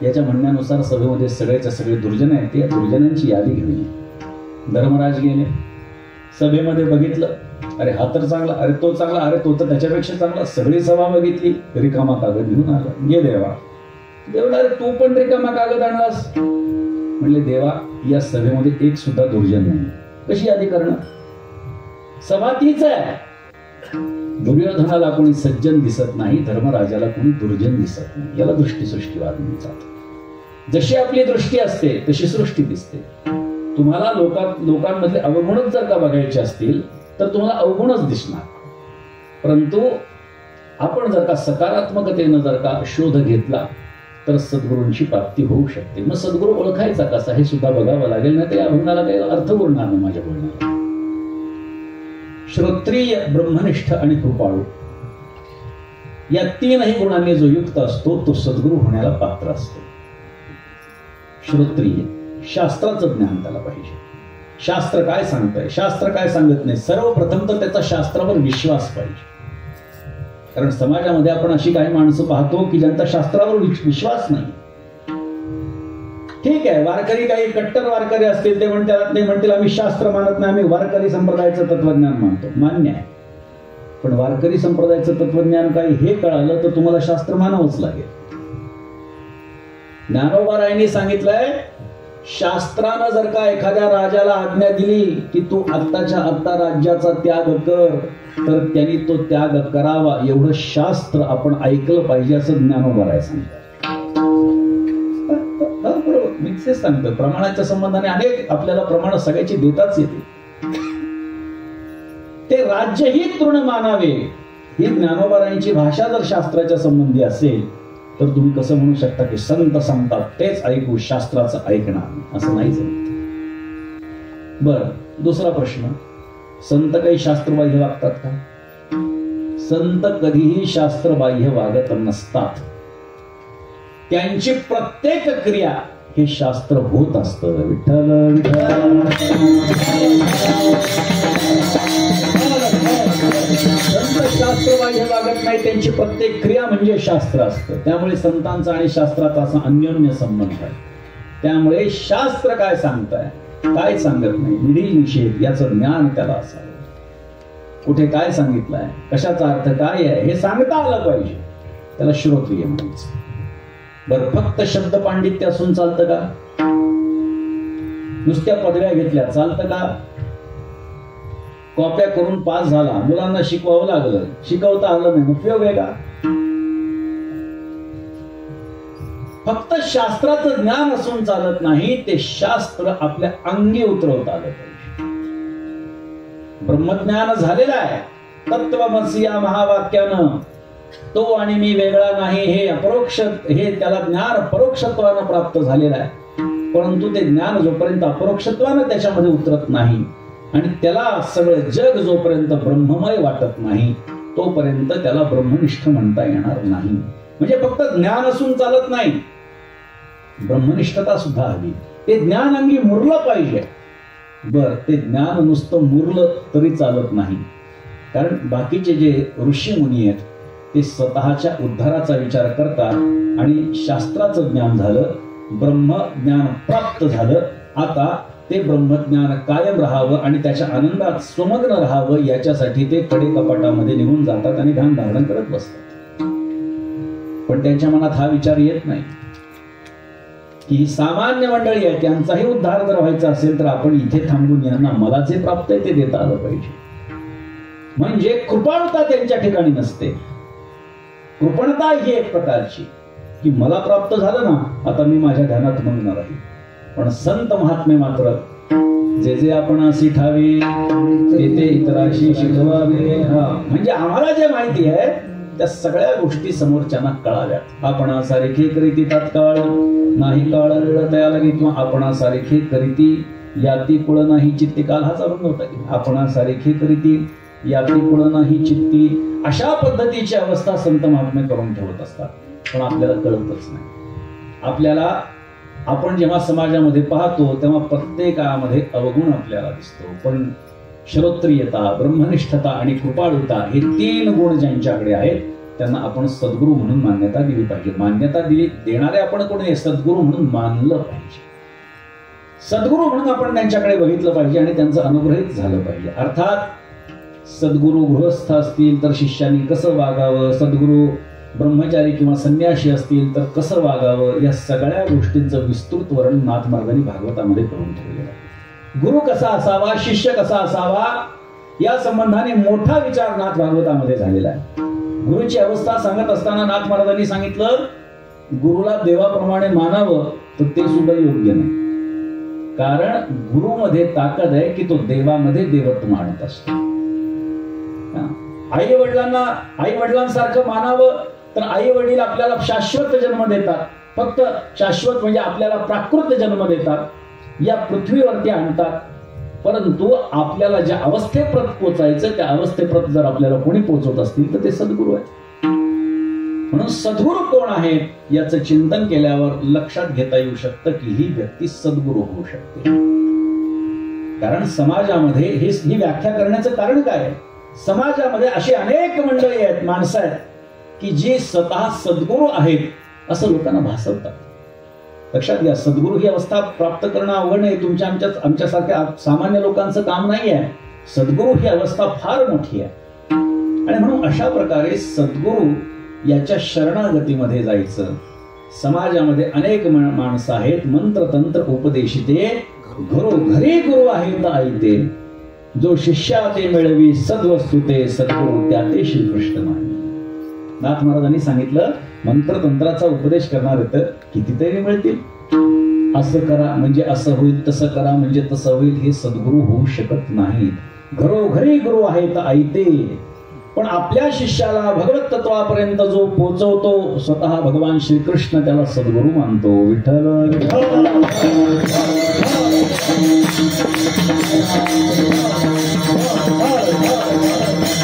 याच्या म्हणण्यानुसार सभेमध्ये सगळेच्या सगळे दुर्जन आहेत, त्या दुर्जनांची यादी घेऊन ये. धर्मराज गेले, सभेमध्ये बघितलं. अरे हा तर चांगला, अरे तो चांगला, अरे तो तर त्याच्यापेक्षा चांगला. सगळी सभा बघितली, रिकामा कागद घेऊन आला. गे देवा. देवा, अरे तू पण रिकामा कागद आणलास? म्हणले देवा, या सभेमध्ये एक सुद्धा दुर्जन नाही. कशी यादी करणार? सभा तीच आहे. दुर्योधनाला कोणी सज्जन दिसत नाही, धर्मराजाला कोणी दुर्जन दिसत नाही. याला दृष्टीसृष्टीवाद म्हणतात. जशी आपली दृष्टी असते तशी सृष्टी दिसते. तुम्हाला लोकांमधले अवगुणच जर का बघायचे असतील तर तुम्हाला अवगुणच दिसणार. परंतु आपण जर का सकारात्मकतेनं जर का शोध घेतला तर सद्गुरूंची प्राप्ती होऊ शकते. मग सद्गुरू ओळखायचा कसा हे सुद्धा बघावं लागेल, नाही तर या अभंगाला काही अर्थ उरणार नाही माझ्या बोलण्याला. श्रोत्रिय, ब्रह्मनिष्ठ आणि कृपाळू या तीनही गुणांनी जो युक्त असतो तो सद्गुरू होण्याला पात्र असतो. श्रोत्रिय, शास्त्राचं ज्ञान त्याला पाहिजे. शास्त्र काय सांगतंय, शास्त्र काय सांगत नाही, सर्वप्रथम तर त्याचा शास्त्रावर विश्वास पाहिजे. कारण समाजामध्ये आपण अशी काही माणसं पाहतो की ज्यांचा शास्त्रावर विश्वास नाही. ठीक आहे, वारकरी काही कट्टर वारकरी असतील, ते म्हणतील आम्ही शास्त्र मानत नाही, आम्ही वारकरी संप्रदायाचं तत्वज्ञान मानतो. मान्य आहे, पण वारकरी संप्रदायाचं तत्वज्ञान काय हे कळालं तर तुम्हाला शास्त्र मानावंच लागेल. ज्ञानोबारायांनी सांगितलंय, शास्त्रानं जर का एखाद्या राजाला आज्ञा दिली की तू आत्ताच्या आत्ता राज्याचा त्याग कर, तर त्यांनी तो त्याग करावा. एवढं शास्त्र आपण ऐकलं पाहिजे असं ज्ञानोबाराय सांगतात. बरोबर, मी तेच सांगतो. प्रमाणाच्या संबंधाने अनेक आपल्याला प्रमाण सगळ्याची देताच येते. ते राज्यही तृण मानावे ही ज्ञानोबारायांची भाषा जर शास्त्राच्या संबंधी असेल तर तुम्ही कसं म्हणू शकता की संत सांगतात तेच ऐकू, शास्त्राचं ऐकणार असं नाही जमत. बर, दुसरा प्रश्न, संत काही शास्त्रबाह्य वागतात का? संत कधीही शास्त्रबाह्य वागत नसतात. त्यांची प्रत्येक क्रिया हे शास्त्र होत असतं. विठ्ठल विठ्ठल. संत शास्त्रबाह्य वागत नाही, त्यांची प्रत्येक क्रिया म्हणजे शास्त्र असतं. त्यामुळे संतांचा आणि शास्त्राचा असा अन्योन्य संबंध आहे. त्यामुळे शास्त्र काय सांगताय, काय सांगत नाही, निधी निषेध याचं ज्ञान त्याला असावं. कुठे काय सांगितलंय, कशाचा अर्थ काय आहे हे सांगता आलं पाहिजे. त्याला श्रोत्रिय म्हणायचं. बरं, फक्त शब्द पांडित्य असून चालतं का? नुसत्या पदव्या घेतल्या चालतं का? कॉप्या करून पास झाला, मुलांना शिकवावं लागलं, शिकवता आलं नाही, उपयोग आहे का? फक्त शास्त्राचं ज्ञान असून चालत नाही, ते शास्त्र आपल्या अंगी उतरवता आलं पाहिजे. ब्रह्मज्ञान झालेलं आहे तत्वमसी या महावाक्यानं. तो आणि मी वेगळा नाही हे अपरोक्ष, हे त्याला ज्ञान परोक्षत्वानं प्राप्त झालेलं आहे. परंतु ते ज्ञान जोपर्यंत अपरोक्षत्वानं त्याच्यामध्ये उतरत नाही आणि त्याला सगळं जग जोपर्यंत ब्रह्ममय वाटत नाही तोपर्यंत त्याला ब्रह्मनिष्ठ म्हणता येणार नाही. म्हणजे फक्त ज्ञान असून चालत नाही, ब्रह्मनिष्ठता सुद्धा हवी. ते ज्ञान अंगी मुरलं पाहिजे. बर, ते ज्ञान नुसतं मुरलं तरी चालत नाही. कारण बाकीचे जे ऋषी मुनी आहेत ते स्वतःच्या उद्धाराचा विचार करतात आणि शास्त्राचं ज्ञान झालं, ब्रह्मज्ञान प्राप्त झालं, आता ते ब्रह्मज्ञान कायम राहावं आणि त्याच्या आनंदात सुमग्न राहावं याच्यासाठी ते कडे कपाटामध्ये निघून जातात आणि ध्यान धारण करत बसतात. पण त्यांच्या मनात हा विचार येत नाही की ही सामान्य मंडळी आहे, त्यांचाही उद्धार जर व्हायचा असेल तर आपण इथे थांबून यांना मला जे प्राप्त आहे ते देता आलं पाहिजे. म्हणजे कृपाळता त्यांच्या ठिकाणी नसते. कृपणता ही एक प्रकारची की मला प्राप्त झालं ना, आता मी माझ्या ध्यानात मग्न राहील. पण संत महात्मे मात्र जे जे आपण अशी ठावे ते ते इतराशी शिकवावे. म्हणजे आम्हाला जे माहिती आहे त्या सगळ्या गोष्टी समोरच्यांना कळाव्यात. आपणा सारखे करीती तात्काळ नाही काळ तया लागे, किंवा आपणा सारखे करीती याती कुळ नाही चित्ती. काल हाच अभंग होता की आपणा सारखे करीती याती कुळ नाही चित्ती. अशा पद्धतीची अवस्था संत महात्मे करून ठेवत असतात, पण आपल्याला कळतच नाही. आपल्याला आपण जेव्हा समाजामध्ये पाहतो तेव्हा प्रत्येकामध्ये अवगुण आपल्याला दिसतो, पण श्रोत्रियता, ब्रह्मनिष्ठता आणि कृपाळुता हे 3 गुण ज्यांच्याकडे आहेत त्यांना आपण सद्गुरू म्हणून मान्यता दिली पाहिजे. मान्यता देणारे आपण कोणी, सद्गुरू म्हणून मानलं पाहिजे. सद्गुरू म्हणून आपण त्यांच्याकडे बघितलं पाहिजे आणि त्यांचं अनुग्रहित झालं पाहिजे. अर्थात सद्गुरू गृहस्थ असतील तर शिष्यांनी कसं वागावं, सद्गुरू ब्रह्मचारी किंवा संन्यासी असतील तर कसं वागावं, या सगळ्या गोष्टींचं विस्तृत वर्णन नाथ महाराजांनी भागवतामध्ये करून ठेवलेलं आहे. गुरु कसा असावा, शिष्य कसा असावा, या संबंधाने मोठा विचार नाथ भागवतामध्ये झालेला आहे. गुरुची अवस्था सांगत असताना नाथ महाराजांनी सांगितलं, गुरुला देवाप्रमाणे मानावं तर ते सुद्धा योग्य नाही. कारण गुरुमध्ये ताकद आहे की तो देवामध्ये देवत्व मानत असतो. आई वडिलांसारखं मानावं तर आई वडील आपल्याला शाश्वत जन्म देतात, फक्त शाश्वत म्हणजे आपल्याला प्राकृत जन्म देतात, या पृथ्वीवरती आणतात. परंतु आपल्याला ज्या अवस्थेप्रत पोचायचं त्या अवस्थेप्रत जर आपल्याला कोणी पोचवत असतील तर ते सद्गुरू आहेत. म्हणून सद्गुरू कोण आहे याचं चिंतन केल्यावर लक्षात घेता येऊ शकतं की ही व्यक्ती सद्गुरू होऊ शकते. कारण समाजामध्ये ही व्याख्या करण्याचं कारण काय आहे, समाजामध्ये अशी अनेक मंडळी आहेत, माणसं आहेत की जी स्वतः सद्गुरू आहेत असं लोकांना भासवतात. लक्षात घ्या, सद्गुरू ही अवस्था प्राप्त करणं अवघड नाही, आमच्यासारख्या सामान्य लोकांचं काम नाही आहे. सद्गुरू ही अवस्था फार मोठी आहे. आणि म्हणून अशा प्रकारे सद्गुरू याच्या शरणागतीमध्ये जायचं. समाजामध्ये अनेक माणसं आहेत, मंत्रतंत्र उपदेशिते घरोघरी गुरु आहेत आईते, जो शिष्या ते मिळवी सद्वस्तु ते सद्गुरू त्या ते श्रीकृष्ण माही. नाथ महाराजांनी सांगितलं, मंत्रतंत्राचा उपदेश करणारे तर कितीतरी मिळतील. असं करा म्हणजे असं होईल, तसं करा म्हणजे तसं होईल, हे सद्गुरू होऊ शकत नाहीत. घरोघरी गुरु आहेत आईते. पण आपल्या शिष्याला भगवत तत्वापर्यंत जो पोचवतो स्वतः भगवान श्रीकृष्ण, त्याला सद्गुरू मानतो. विठ्ठल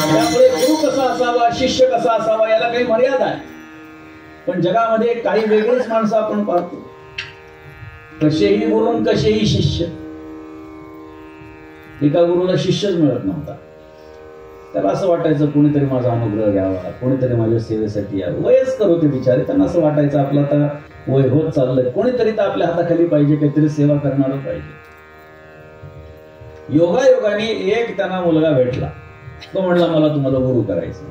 त्यामुळे गुरु कसा असावा, शिष्य कसा असावा याला काही मर्यादा आहे. पण जगामध्ये काही वेगळीच माणसं आपण पाहतो, कसेही गुरु कसेही शिष्य. एका गुरुला शिष्यच मिळत नव्हता. त्याला असं वाटायचं कोणीतरी माझा अनुग्रह घ्यावा, कोणीतरी माझ्या सेवेसाठी यावं. वयस्कर होते बिचारे, त्यांना असं वाटायचं आपलं आता वय होत चाललंय, कोणीतरी तर आपल्या हाताखाली पाहिजे, काहीतरी सेवा करणार पाहिजे. योगायोगाने एक त्यांना मुलगा भेटला. तो म्हणला मला तुम्हाला गुरु करायचं.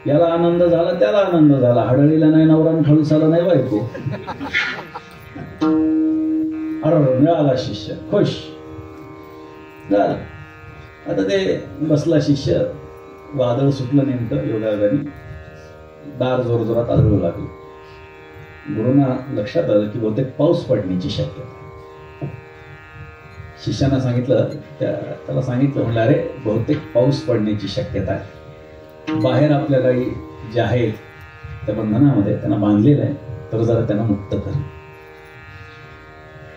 याला आनंद झाला, त्याला आनंद झाला. हडळीला नाही नवरा, खळूसाला नाही बायको. अरे मिळाला शिष्य, खुश झाला. आता ते बसला शिष्य, वादळ सुटलं नेमकं योगायोगाने, दार जोरजोरात आदळू लागलं. गुरुंना लक्षात आलं की बहुतेक पाऊस पडण्याची शक्यता. शिष्यानं सांगितलं, त्याला सांगितलं, म्हणलं अरे बहुतेक पाऊस पडण्याची शक्यता आहे. बाहेर आपल्या गाई ज्या आहेत त्या बंधनामध्ये त्यांना बांधलेलं आहे, तर जरा त्यांना मुक्त कर.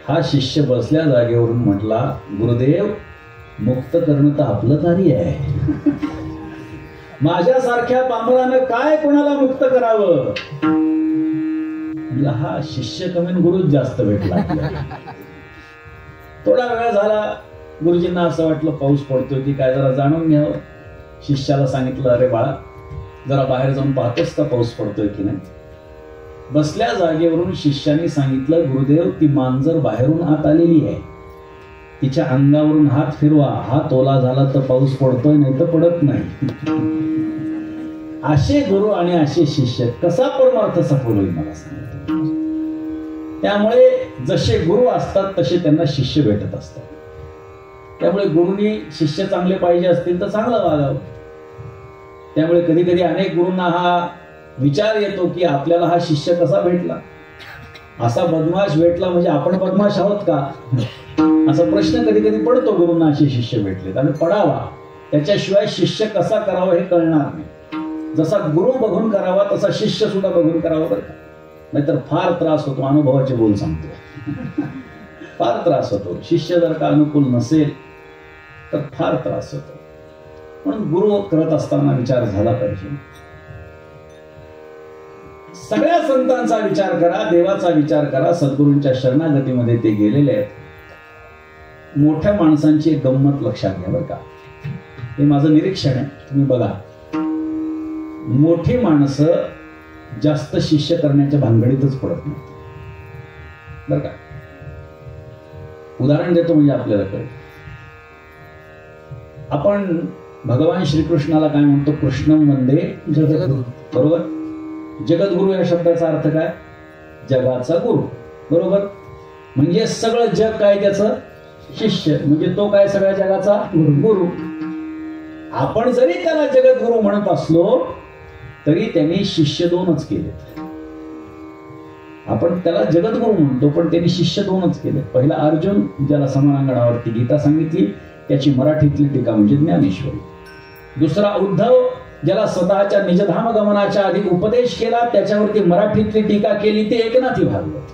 हा शिष्य बसल्या जागेवरून म्हटला, गुरुदेव मुक्त करणं तर आपलं कार्य आहे. माझ्यासारख्या पामरानं काय कोणाला मुक्त करावं. हा शिष्य कमी गुरुच जास्त भेटला. थोडा वेळ झाला, गुरुजींना असं वाटलं पाऊस पडतोय की काय, जरा जाणून घ्यावं. शिष्याला सांगितलं, अरे बाळा जरा बाहेर जाऊन पाहतोस का पाऊस पडतोय की नाही. बसल्या जागेवरून शिष्याने सांगितलं, गुरुदेव ती मांजर बाहेरून आत आलेली आहे, तिच्या अंगावरून हात फिरवा, हात ओला झाला तर पाऊस पडतोय, नाही तर पडत नाही. असे गुरु आणि असे शिष्य कसा परमार्थ सफल होईल मला सांगितलं. त्यामुळे जसे गुरु असतात तसे त्यांना शिष्य भेटत असतात. त्यामुळे गुरुनी शिष्य चांगले पाहिजे असतील तर चांगलं वागावं. त्यामुळे कधी कधी अनेक गुरूंना हा विचार येतो की आपल्याला हा शिष्य कसा भेटला. असा बदमाश भेटला म्हणजे आपण बदमाश आहोत का, असा प्रश्न कधी कधी पडतो. गुरूंना असे शिष्य भेटलेत आणि पडावा, त्याच्याशिवाय शिष्य कसा करावा हे कळणार नाही. जसा गुरु बघून करावा तसा शिष्य सुद्धा बघून करावा बरं का, नाहीतर फार त्रास होतो. अनुभवाचे बोल सांगतो. फार त्रास होतो. शिष्य जर का अनुकूल नसेल तर फार त्रास होतो. म्हणून गुरु करत असताना विचार झाला पाहिजे. सगळ्या संतांचा विचार करा, देवाचा विचार करा. सद्गुरूंच्या शरणागतीमध्ये ते गेलेले आहेत. मोठ्या माणसांची एक गंमत लक्षात घ्या बरं का, हे माझं निरीक्षण आहे, तुम्ही बघा. मोठी माणसं जास्त शिष्य करण्याच्या भानगडीतच पडत नाही बरं का. उदाहरण देतो म्हणजे आपल्याला कळेल. आपण भगवान श्रीकृष्णाला काय म्हणतो? कृष्णं वंदे जगद्गुरू, बरोबर. जगद्गुरु या शब्दाचा अर्थ काय? जगाचा गुरु, बरोबर. म्हणजे सगळं जग काय त्याचं? शिष्य. म्हणजे तो काय? सगळ्या जगाचा गुरु. आपण जरी त्याला जगद्गुरु म्हणत असलो तरी त्यांनी शिष्य दोनच केलेत. आपण त्याला जगद्गुरु म्हणतो पण त्यांनी शिष्य दोनच केले. पहिला अर्जुन, ज्याला समानांगणावरती गीता सांगितली, त्याची मराठीतली टीका म्हणजे ज्ञानेश्वरी. दुसरा उद्धव, ज्याला स्वतःच्या निजधाम गमनाच्या आधी उपदेश केला, त्याच्यावरती मराठीतली टीका केली, ते एकनाथी भागवत.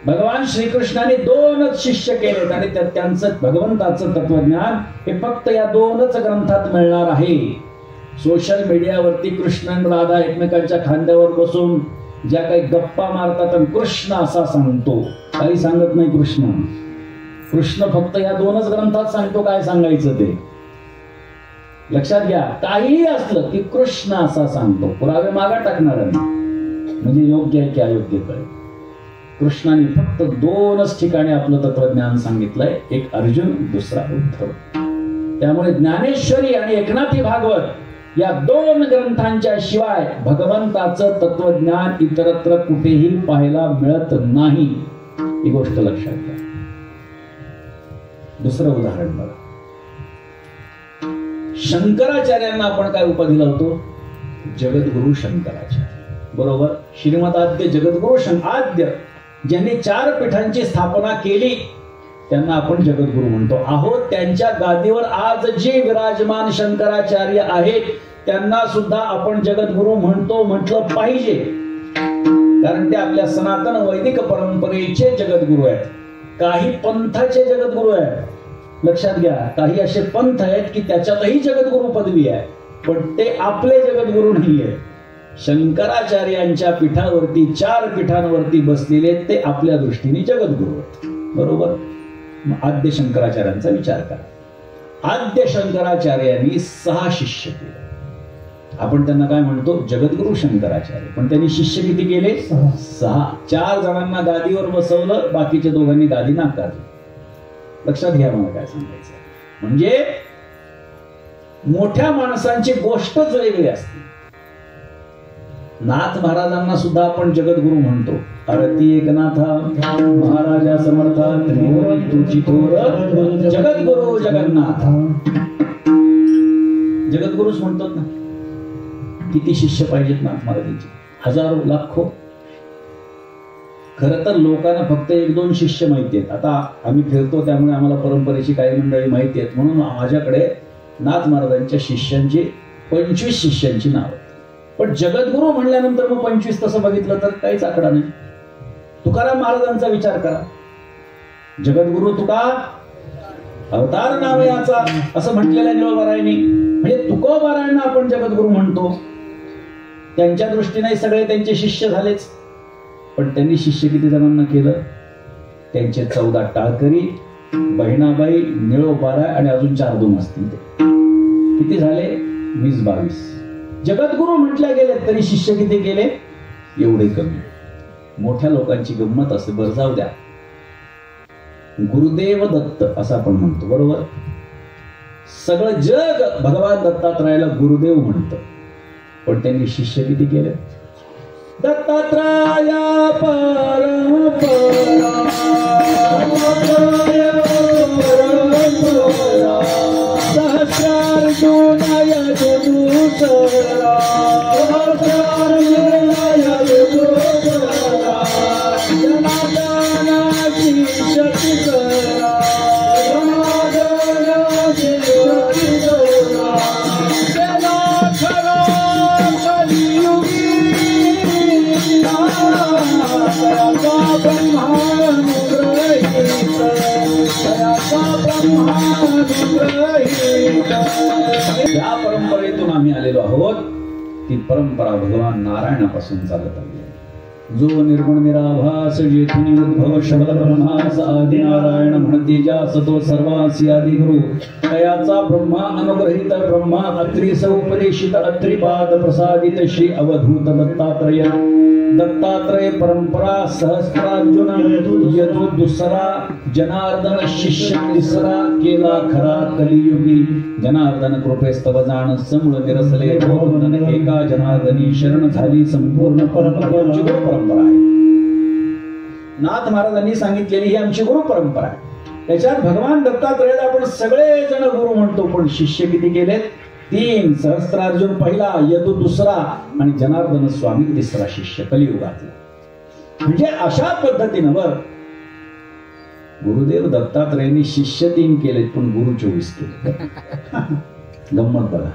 भगवान श्रीकृष्णाने दोनच शिष्य केलेत आणि त्यांचं भगवंताचं तत्वज्ञान हे फक्त या दोनच ग्रंथात मिळणार आहे. सोशल मीडियावरती कृष्ण आणि राधा एकमेकांच्या खांद्यावर बसून ज्या काही गप्पा मारतात आणि कृष्ण असा सांगतो, काही सांगत नाही कृष्ण. कृष्ण फक्त या दोनच ग्रंथात सांगतो काय सांगायचं ते. लक्षात घ्या, काहीही असलं की कृष्ण असा सांगतो, पुरावे मागा टाकणार म्हणजे योग्य आहे की अयोग्य कळेल. कृष्णाने फक्त दोनच ठिकाणी आपलं तत्वज्ञान सांगितलंय, एक अर्जुन, दुसरा उद्धव. त्यामुळे ज्ञानेश्वरी आणि एकनाथी भागवत या दोन ग्रंथांच्या शिवाय भगवंताचं तत्वज्ञान इतरत्र कुठेही पाहायला मिळत नाही, ही गोष्ट लक्षात घ्या. दुसरं उदाहरण बघा. शंकराचार्यांना आपण काय उपाधी लावतो? जगद्गुरु शंकराचार्य, बरोबर. श्रीमदाद्य जगद्गुरु आद्य, ज्यांनी 4 पीठांची स्थापना केली, त्यांना आपण जगद्गुरु म्हणतो आहोत. त्यांच्या गादीवर आज जे विराजमान शंकराचार्य आहेत त्यांना सुद्धा आपण जगद्गुरु म्हणतो, म्हटलं पाहिजे. कारण ते आपल्या सनातन वैदिक परंपरेचे जगद्गुरु आहेत. काही पंथाचे जगद्गुरु आहेत. लक्षात घ्या, काही असे पंथ आहेत की त्याच्यातही जगद्गुरु पदवी आहे, पण ते आपले जगद्गुरु नाही आहेत. शंकराचार्यांच्या पीठावरती 4 पीठांवरती बसलेले ते आपल्या दृष्टीने जगद्गुरु आहेत, बरोबर. आद्य शंकराचार्यांचा विचार करा. आद्य शंकराचार्यांनी 6 शिष्य केले. आपण त्यांना काय म्हणतो? जगद्गुरु शंकराचार्य. पण त्यांनी शिष्य किती केले? 6. 4 जणांना गादीवर बसवलं, बाकीच्या दोघांनी गादी नाकारली. लक्षात घ्या मला काय सांगायचं. म्हणजे मोठ्या माणसांची गोष्टच वेगळी असते. नाथ महाराजांना सुद्धा आपण जगद्गुरु म्हणतो. आरती एकनाथा महाराजा समर्था तुझी थोर जगद्गुरु जगन्नाथ. जगद्गुरुच म्हणतात ना. किती शिष्य पाहिजेत नाथ महाराजांचे? हजारो, लाखो. खरं तर लोकांना फक्त 1-2 शिष्य माहिती आहेत. आता आम्ही फिरतो त्यामुळे आम्हाला परंपरेची काही मंडळी माहिती आहेत, म्हणून माझ्याकडे नाथ महाराजांच्या शिष्यांची 25 शिष्यांची नाव आहेत. पण जगद्गुरु म्हणल्यानंतर मग 25 तसं बघितलं तर काहीच आकडा नाही. तुकाराम महाराजांचा विचार करा. जगद्गुरु तुका अवतार नाव याचा असं म्हटलेल्या निळोबारायांनी. म्हणजे तुकोबारायांना आपण जगद्गुरु म्हणतो. त्यांच्या दृष्टीने सगळे त्यांचे शिष्य झालेच. पण त्यांनी शिष्य किती जणांना केलं? त्यांचे 14 टाळकरी, बहिणाबाई, निळोबारा आणि अजून 4-2 असतील. ते किती झाले? 20-22. जगद्गुरु म्हटल्या गेले तरी शिष्य किती केले? एवढे कमी. मोठ्या लोकांची गंमत असते. बरं जाऊ द्या, गुरुदेव दत्त असं आपण म्हणतो, बरोबर. सगळं जग भगवान दत्तात्रयाला गुरुदेव म्हणतं, पण त्यांनी शिष्य किती केले? दत्तात्रया परंपरा सहस्रार्जुनाय दुदुसरा सहस्रार्जुनाय दुदुसरा जनार्दनाची शक्ती करा जनार्दनाची शक्ती करा. ज्या परंपरेतून आम्ही आलेलो आहोत ती परंपरा भगवान नारायणापासून चालत आली आहे. जो निर्गुण निराभास जेथुनी उद्भव शब्द ब्रह्मास आदि नारायण म्हणती ज्यास तो सर्वासी आदि गुरु तयाचा ब्रह्मा अनुग्रहित ब्रह्मा अत्रीस उपदेशित अत्रिपाद प्रसादित श्री अवधूत दत्तात्रय दत्तात्रय परंपरा सहस्त्रार्जुन यदु दुसरा जनार्दन शिष्य तिसरा केला खरा कलियुगी जनार्दन कृपेस्तव जाण समूळ निरसले बोधन एका जनार्दनी शरण झाली संपूर्ण परंपरेची परंपरा आहे. नाथ महाराजांनी सांगितलेली ही आमची गुरु परंपरा आहे. त्याच्यात भगवान दत्तात्रयाला आपण सगळे जण गुरु म्हणतो पण शिष्य किती केलेत? 3. सहस्त्रार्जुन पहिला, यदु दुसरा आणि जनार्दन स्वामी तिसरा शिष्य कलियुगातला. म्हणजे अशा पद्धतीनं वर गुरुदेव दत्तात्रयांनी शिष्य 3 केलेत पण गुरु 24 केले. गंमत बघा,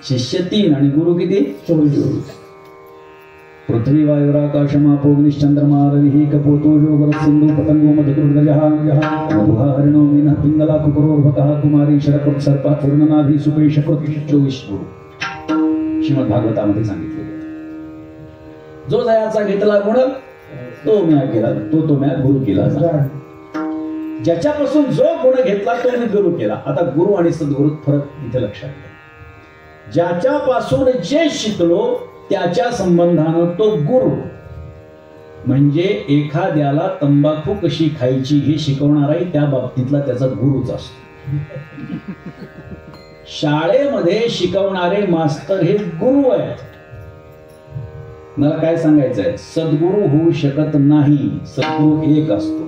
शिष्य 3 आणि गुरु किती? 24. पृथ्वी वायुराकाशमापोग्निश्चंद्रमा रविः कपोतो जोगर सिंधु पतंगो मधुर्गजः मधुहा हरिणो मीनः पिंगला कुकुरोर्भकः कुमारी शरकृत सर्पः पूर्णनाभी सुपेशकृत 24 गुरु श्रीमद भागवतामध्ये सांगितलेले. जो जयाचा घेतला गुण तो म्या केला, तो म्या गुरु केला. ज्याच्यापासून जो गुण घेतला तो मी गुरु केला. आता गुरु आणि सद्गुरु फरक इथे लक्षात घ्या. ज्याच्यापासून जे शिकलो त्याच्या संबंधानं तो गुरु. म्हणजे एखाद्याला तंबाखू कशी खायची हे शिकवणाराही त्या बाबतीतला त्याचा गुरुच असतो. शाळेमध्ये शिकवणारे मास्तर हे गुरु आहेत. मला काय सांगायचंय, सद्गुरु होऊ शकत नाही, सद्गुरु एक असतो.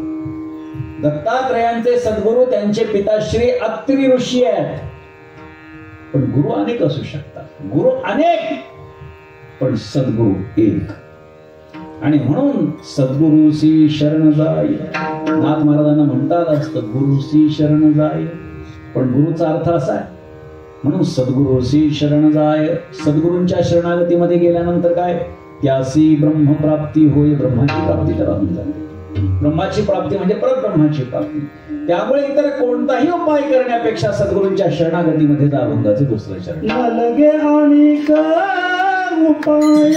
दत्तात्रयांचे सद्गुरु त्यांचे पिता श्री अत्रि ऋषी आहेत. पण गुरु अनेक असू शकतात. गुरु अनेक पण सद्गुरु एक. आणि म्हणून सद्गुरुसी शरण जाय. नाथ महाराजांना म्हणता आलं असतं गुरुसी शरण जाय, पण गुरुचा अर्थ असा आहे. म्हणून सद्गुरुसी शरण जाय. सद्गुरूंच्या शरणागतीमध्ये गेल्यानंतर काय? त्यासी ब्रह्मप्राप्ती होय. ब्रह्माची प्राप्ती त्याला होऊन जाते. ब्रह्माची प्राप्ती म्हणजे परब्रह्माची प्राप्ती. त्यामुळे इतर कोणताही उपाय करण्यापेक्षा सद्गुरूंच्या शरणागतीमध्ये जा. अभंगाचे दुसरं चरण लगे अनेक उपाय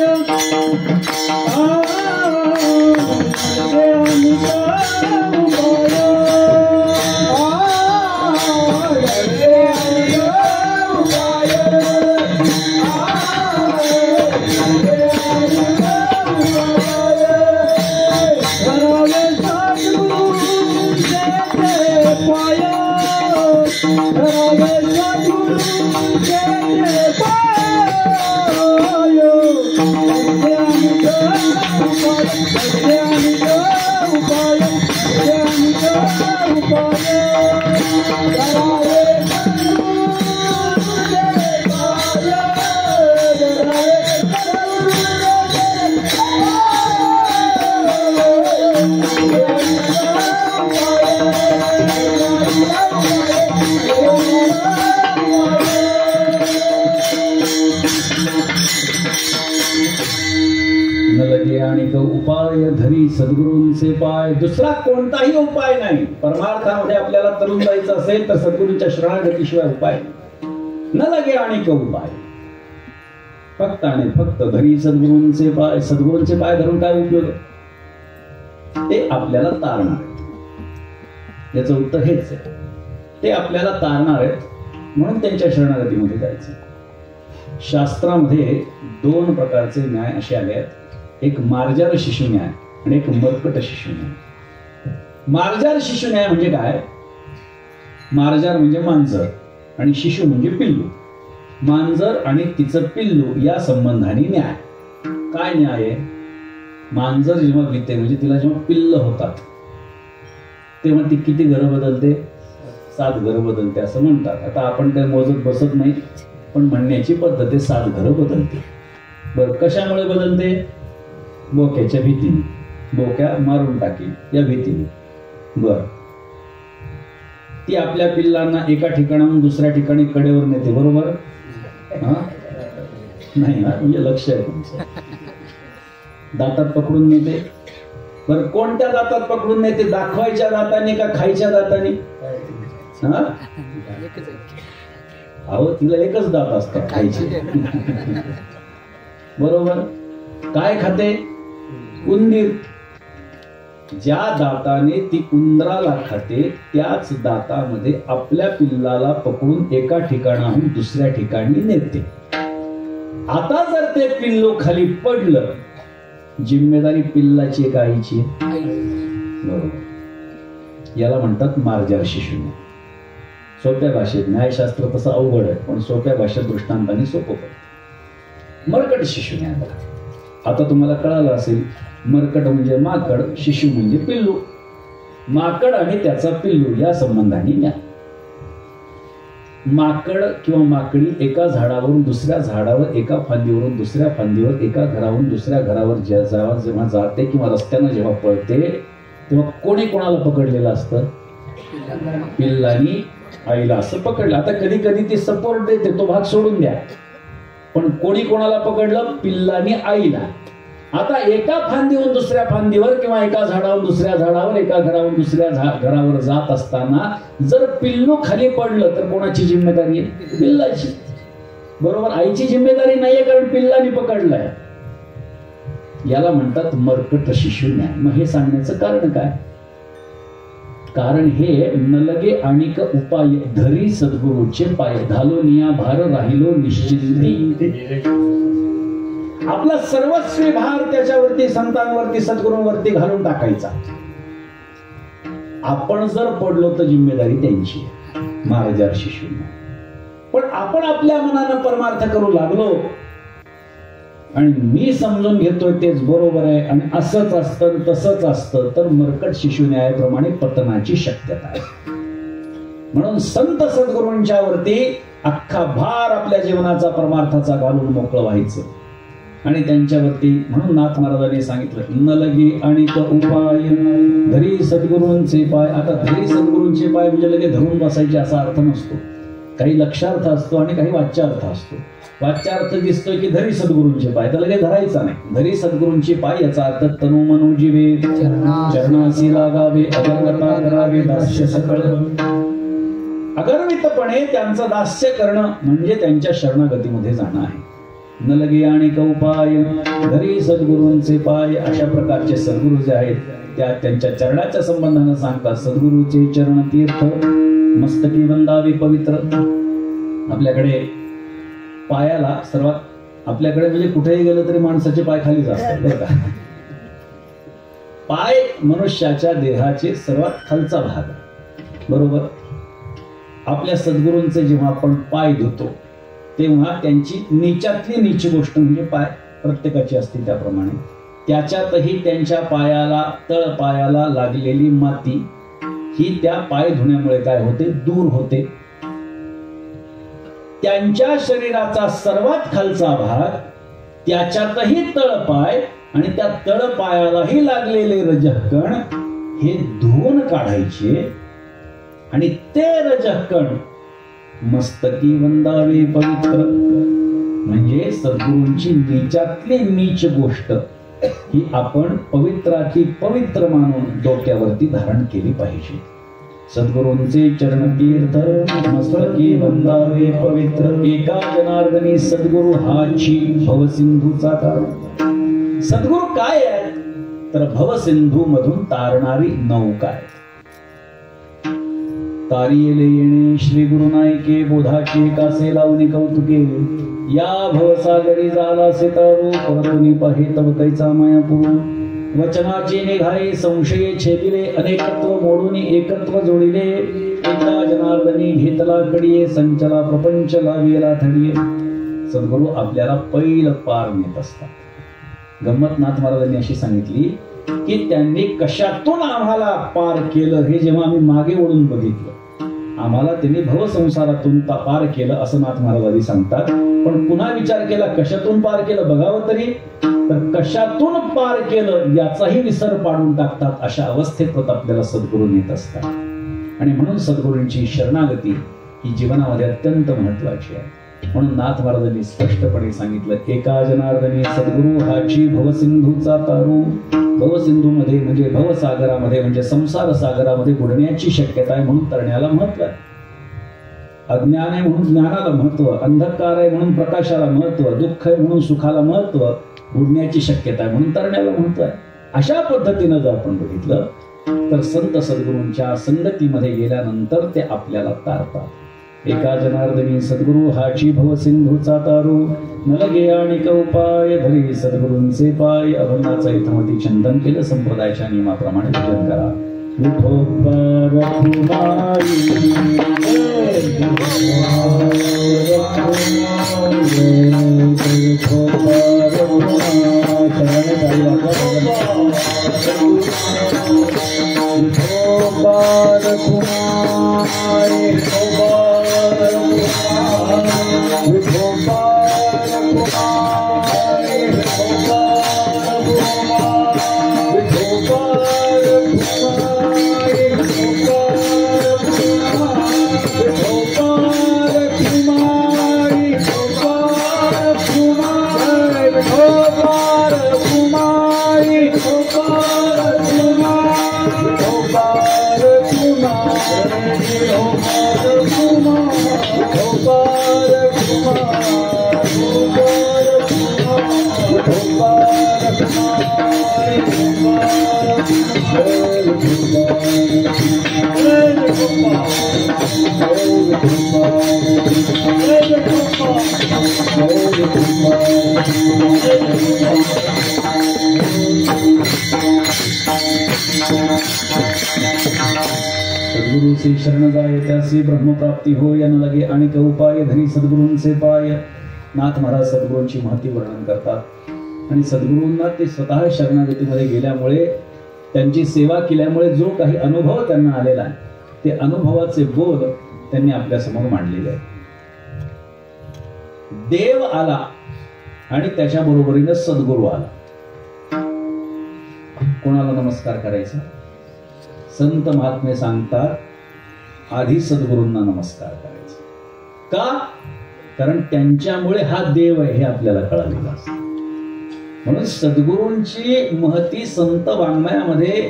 उपाय धरी सद्गुरूंचे पाय. दुसरा कोणताही उपाय नाही. परमार्थामध्ये आपल्याला तरुण जायचं असेल तर सद्गुरूंच्या शरणागतीशिवाय उपाय न लगे अनेक उपाय. फक्त आणि फक्त धरी सद्गुरूंचे पाय. सद्गुरूंचे पाय धरून काय उपयोग? ते आपल्याला तारणार आहेत. याचं उत्तर हेच आहे. ते आपल्याला तारणार आहेत म्हणून त्यांच्या शरणागतीमध्ये जायचं. शास्त्रामध्ये 2 प्रकारचे न्याय असे आले आहेत. एक मार्जार शिशु न्याय आणि एक मर्कट शिशु न्याय. मार्जार शिशु न्याय म्हणजे काय? मार्जार म्हणजे मांजर आणि शिशु म्हणजे पिल्लू. मांजर आणि तिचं पिल्लू या संबंधाने न्याय. काय न्याय आहे? मांजर जेव्हा विते म्हणजे तिला जेव्हा पिल्ल होतात तेव्हा ती किती घरं बदलते? 7 घरं बदलते असं म्हणतात. आता आपण काही मोजत बसत नाही पण म्हणण्याची पद्धत आहे 7 घरं बदलते. बरं, कशामुळे बदलते? बोक्याच्या भीतीने. बोक्या मारून टाकेल या भीतीने. बर, ती आपल्या पिल्लांना एका ठिकाणाहून दुसऱ्या ठिकाणी कडेवर नेते. बरोबर? नाही ना, म्हणजे लक्ष आहे तुमचं. दातात पकडून नेते. बरं, कोणत्या दातात पकडून नेते? दाखवायच्या दाताने का खायच्या दाताने? हा? अहो तिला एकच दात असतात खायचे. बरोबर. काय खाते? उंदीर. ज्या दाताने ती उंदराला खाते त्याच दातामध्ये आपल्या पिल्लाला पकडून एका ठिकाणाहून दुसऱ्या ठिकाणी नेते. आता जर ते पिल्लू खाली पडलं, जिम्मेदारी पिल्लाची का आईची? बरोबर. याला म्हणतात मार्जार शिशुन्याय. सोप्या भाषेत, न्यायशास्त्र तसं अवघड आहे पण सोप्या भाषेत दृष्टांताने सोपं पडतं. मर्कट शिशुन्याय बघा. आता तुम्हाला कळालं असेल, मर्कट म्हणजे माकड, शिशु म्हणजे पिल्लू. माकड आणि त्याचा पिल्लू या संबंधाने न्याय. माकड किंवा माकडी एका झाडावरून दुसऱ्या झाडावर, एका फांदीवरून दुसऱ्या फांदीवर, एका घरावरून दुसऱ्या घरावर जेव्हा जाते किंवा रस्त्यानं जेव्हा पळते तेव्हा कोणी कोणाला पकडलेलं असतं? पिल्लानी आईला असं पकडलं. आता कधी कधी ती सपोर्ट देते, तो भाग सोडून द्या, पण कोणी कोणाला पकडलं? पिल्लानी आईला. आता एका फांदीवरून दुसऱ्या फांदीवर किंवा एका झाडावरून दुसऱ्या झाडावर, एका घरावरून दुसऱ्या घरावर जात असताना जर पिल्लू खाली पडलं तर कोणाची जिम्मेदारी आहे? पिल्लाची. बरोबर. आईची जिम्मेदारी नाहीये कारण पिल्लानी पकडलंय. याला म्हणतात मर्कट शिशुन्याय. मग हे सांगण्याचं कारण काय? कारण हे नलगे आणिक उपाय धरी सद्गुरूचे पाय, घालोनिया भार राहिलो निश्चिंती. आपला सर्वस्वी भार त्याच्यावरती, संतांवरती, सद्गुरूंवरती घालून टाकायचा. आपण जर पडलो तर जिम्मेदारी त्यांची, मार्जार शिशुन्याय. पण आपण आपल्या मनानं परमार्थ करू लागलो आणि मी समजून घेतोय तेच बरोबर आहे आणि असंच असतं तसंच असतं, तर मर्कट शिशुन्यायाप्रमाणे पतनाची शक्यता आहे. म्हणून संत सद्गुरूंच्या वरती अख्खा भार आपल्या जीवनाचा, परमार्थाचा घालून मोकळं व्हायचं आणि त्यांच्यावरती. म्हणून नाथ महाराजांनी सांगितलं नलगे आणिक उपाय धरी सद्गुरूंचे पाय. आता धरी सद्गुरूंचे पाय म्हणजे लगे धरून बसायचे असा अर्थ नसतो. काही लक्षार्थ असतो आणि काही वाच्यार्थ असतो. वाच्यार्थ दिसतोय की धरी सद्गुरूंचे पाय, तर लगेच धरायचा नाही. धरी सद्गुरूंचे पाय याचा अर्थ तनु मनो जीवे चरणासी लागावे, अगरगता करावे दास्य सकळ. अगर्वितपणे त्यांचं दास्य करणं म्हणजे त्यांच्या शरणागतीमध्ये जाणं आहे. नलगे आणिक उपाय धरी सद्गुरूंचे पाय. अशा प्रकारचे सद्गुरू जे आहेत त्या त्यांच्या चरणाच्या संबंधानं सांगतात. सद्गुरूचे चरण तीर्थ मस्तकी वंदावे पवित्र. आपल्याकडे पायाला सर्वात, आपल्याकडे म्हणजे कुठेही गेलं तरी माणसाचे पाय खाली जातात बरं का. पाय मनुष्याच्या देहाचे सर्वात खालचा भाग आहे. बरोबर. आपल्या सद्गुरूंचे जेव्हा आपण पाय धुतो तेव्हा त्यांची नीचातली नीच गोष्ट म्हणजे पाय प्रत्येकाची असते त्याप्रमाणे त्याच्यातही त्यांच्या पायाला, तळ पायाला लागलेली माती ही त्या पाय धुण्यामुळे काय होते? दूर होते. त्यांच्या शरीराचा सर्वात खालचा भाग, त्याच्यातही तळपाय आणि त्या तळपायालाही लागलेले रजःकण हे धुवून काढायचे आणि ते रजःकण मस्तकी वंदावे पवित्र. म्हणजे सद्गुरूंची नीचातली नीच गोष्ट ही आपण पवित्राची पवित्र मानून डोक्यावरती धारण केली पाहिजे. सद्गुरूंचे चरण तीर्थ मस्तकी वंदावे पवित्र. एका जनार्दनी सद्गुरु हाची भवसिंधूचा कारण. सद्गुरु काय आहे? तर भवसिंधू मधून तारणारी नौका आहे. तारियेले येणे श्री गुरु नायके, बोधाचे कासे लावणे कौतुके. या भवसागरी झाला सितारू, परतुनी पाहे तव कैचा मायापूर. वचनाचे निघाले संशये छेदिले, अनेकत्व मोडून एकत्व जोडिले. एका जनार्दनी घेतला कडिये, संचला प्रपंच लावेला थडिये. सद्गुरु आपल्याला पहिलं पार नेत असतात. गंमत नाथ महाराजांनी अशी सांगितली की त्यांनी कशातून आम्हाला पार केलं हे जेव्हा आम्ही मागे वळून बघितलं, आम्हाला त्यांनी भवसंसारातून पार केलं असं नाथ महाराजांनी सांगतात. पण पुन्हा विचार केला कशातून पार केलं बघावं तरी, तर कशातून पार केलं याचाही विसर पाडून टाकतात. अशा अवस्थेत आपल्याला सद्गुरू नेत असतात. आणि म्हणून सद्गुरूंची शरणागती ही जीवनामध्ये अत्यंत महत्वाची आहे. म्हणून नाथ महाराजांनी स्पष्टपणे सांगितलं एका जनार्दनी सद्गुरु हाची भवसिंधूचा तारू. भवसिंधूमध्ये म्हणजे भवसागरामध्ये म्हणजे संसार सागरामध्ये बुडण्याची शक्यता आहे म्हणून तरण्याला महत्व आहे. अज्ञान आहे म्हणून ज्ञानाला महत्व, अंधकार आहे म्हणून प्रकाशाला महत्व, दुःख आहे म्हणून सुखाला महत्व, बुडण्याची शक्यता आहे म्हणून तरण्याला महत्व आहे. अशा पद्धतीनं जर आपण बघितलं तर संत सद्गुरूंच्या संगतीमध्ये गेल्यानंतर ते आपल्याला तारतात. एका जनार्दनी सद्गुरु हाची भव सिंधूचा तारू, न लगे आणि उपाय धरी सद्गुरूंचे पाय. अभंगाचं इथमती चिंतन केलं. संप्रदायाच्या नियमाप्रमाणे पूजन करा. विठोबार कुमारी सद्गुरूचे शरण जाय त्याचे ब्रह्मप्राप्ती हो, या न लगे आणि उपाय धरी सद्गुरूंचे पाय. नाथ महाराज सद्गुरूंची महती वर्णन करतात आणि सद्गुरूंना ते स्वतः शरणागतीमध्ये गेल्यामुळे, त्यांची सेवा केल्यामुळे जो काही अनुभव त्यांना आलेला आहे ते अनुभवाचे बोल त्यांनी आपल्या समोर मांडलेले आहे. देव आला आणि त्याच्या बरोबरीने सद्गुरू आला. कोणाला नमस्कार करायचा? संत महात्मे सांगतात आधी सद्गुरूंना नमस्कार करायचा. का? कारण त्यांच्यामुळे हा देव आहे हे आपल्याला कळालेलं असतं. म्हणून सद्गुरूंची महती संत वाङ्मयामध्ये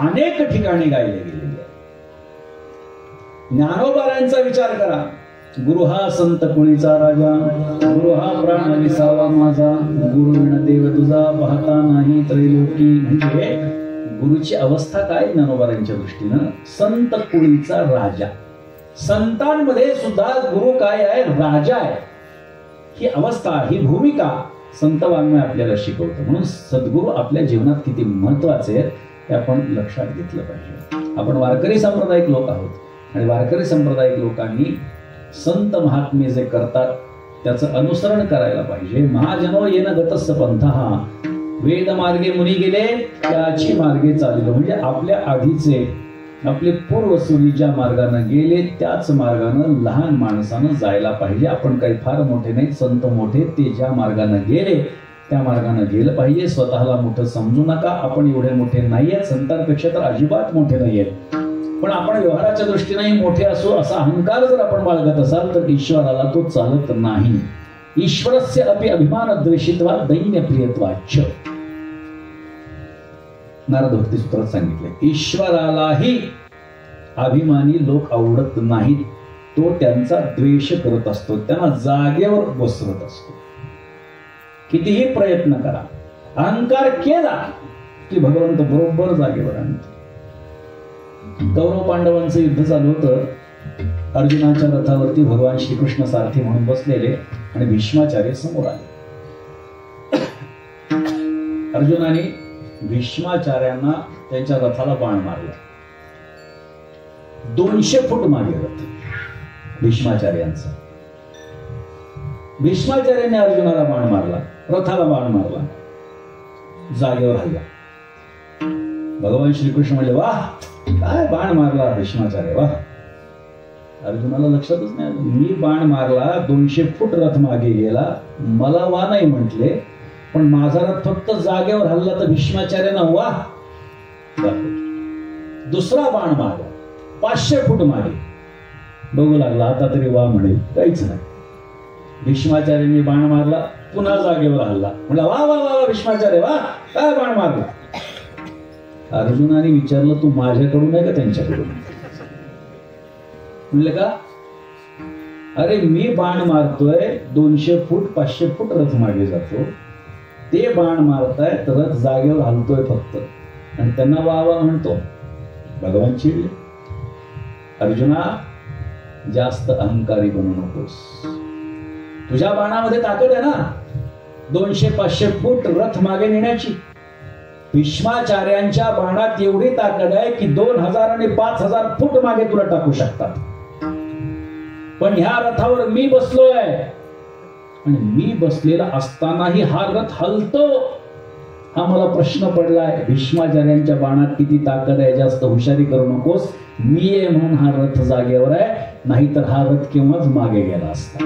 अनेक ठिकाणी गायली गेलेली आहे. ज्ञानोबारायांचा विचार करा. गुरु हा संत कुळीचा राजा, गुरु हा प्राण विसावा माझा, गुरु विण देव तुझा पाहता नाही त्रैलोकी. म्हणजे गुरुची अवस्था काय ज्ञानोबारांच्या दृष्टीनं? संत कुळीचा राजा. संतांमध्ये सुद्धा गुरु काय आहे? राजा आहे. ही अवस्था, ही भूमिका संत वाङ्मय आपल्याला शिकवतं. म्हणून सद्गुरू आपल्या जीवनात किती महत्वाचे आहेत हे आपण लक्षात घेतलं पाहिजे. आपण वारकरी सांप्रदायिक लोक आहोत आणि वारकरी सांप्रदायिक लोकांनी संत महात्मे जे करतात त्याचं अनुसरण करायला पाहिजे. महाजनो येन गतस्य पंथः, वेद मार्गे मुनी गेले त्याची मार्गे चाललो. म्हणजे आपल्या आधीचे, आपले पूर्वसुरी ज्या मार्गाने गेले त्याच मार्गाने लहान माणसानं जायला पाहिजे. आपण काही फार मोठे नाही, संत मोठे, ते ज्या मार्गाने गेले त्या मार्गाने गेलं पाहिजे. स्वतःला मोठं समजू नका. आपण एवढे मोठे नाहीयेत, संतांपेक्षा तर अजिबात मोठे नाहीयेत. पण आपण व्यवहाराच्या दृष्टीने मोठे असो असा अहंकार जर आपण बाळगत असाल तर ईश्वराला तो चालत नाही. ईश्वरस्य अपि अभिमान द्वेषित्वा दैन्य प्रियत्वाच्च. नारद भक्ती सूत्रात सांगितले ईश्वरालाही अभिमानी लोक आवडत नाहीत. तो त्यांचा द्वेष करत असतो, त्यांना जागेवर बसवत असतो. कितीही प्रयत्न करा, अहंकार केला की भगवंत बरोबर जागेवर आणतो. कौरव पांडवांचं युद्ध चालू होतं. अर्जुनाच्या रथावरती भगवान श्रीकृष्ण सारथी म्हणून बसलेले आणि भीष्माचार्य समोर आले. अर्जुनाने भीष्माचार्यांना त्यांच्या रथाला बाण मारला. 200 फूट मागे रथ भीष्माचार्यांचा. भीष्माचार्यांनी अर्जुनाला बाण मारला, रथाला बाण मारला, जागेवर हल्ला. भगवान श्रीकृष्ण म्हणले वाह, काय बाण मारला भीष्माचार्य, वाह. अर्जुनाला लक्षातच नाही आलं. मी बाण मारला, 200 फूट रथ मागे गेला, मला वा नाही म्हटले, पण माझा रथ फक्त जागेवर हल्ला तर भीष्माचार्यांना वाह. दुसरा बाण मारला 500 फूट मागे, बघू लागला आता तरी वा म्हणेल, काहीच नाही. भीष्माचार्यांनी बाण मारला, पुन्हा जागेवर हल्ला, म्हणला वा वा वा भीष्माचार्य वा, काय बाण मारला. अर्जुनाने विचारलं तू माझ्याकडून आहे का त्यांच्याकडून? म्हणलं का? अरे मी बाण मारतोय, 200 फूट 500 फूट रथ मागे जातो, ते बाण मारतायत, रथ जागेवर हलतोय फक्त, आणि त्यांना वावा म्हणतो. भगवान चिडले. अर्जुना, जास्त अहंकारी बनू नकोस. तुझ्या बाणामध्ये ताकद आहे ना 200-500 फूट रथ मागे नेण्याची. भीष्माचार्यांच्या बाणात एवढी ताकद आहे की 2000 आणि 5000 फूट मागे तुला टाकू शकतात. पण ह्या रथावर मी बसलोय, आणि मी बसलेला असतानाही हा रथ हलतो. हा मला प्रश्न पडलाय, भीष्माचार्यांच्या बाणात किती ताकद आहे, जास्त हुशारी करू नकोस. मी आहे म्हणून हा रथ जागेवर आहे, नाहीतर हा रथ केव्हाच मागे गेला असता.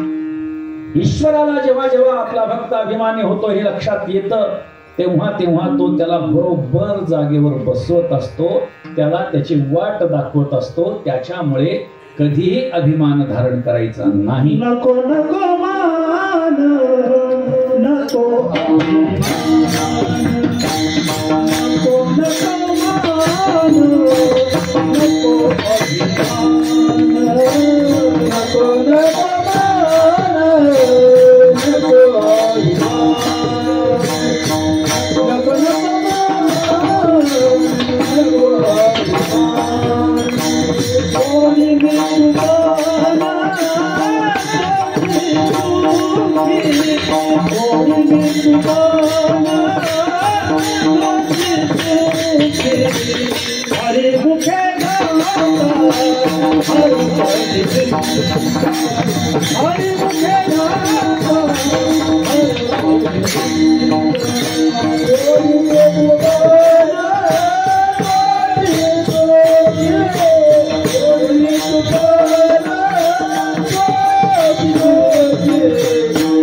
ईश्वराला जेव्हा जेव्हा आपला भक्त अभिमानी होतो हे लक्षात येतं, तेव्हा तेव्हा तो त्याला बरोबर जागेवर बसवत असतो, त्याला त्याची वाट दाखवत असतो. त्याच्यामुळे कधीही अभिमान धारण करायचा नाही. नको नको मान, नको अभिमान, नको नको मान, नको अभिमान, नको नको मान, नको अभिमान, नको नको मान, नको अभिमान. कोणी मिळवाना, कोणी मिळवाना,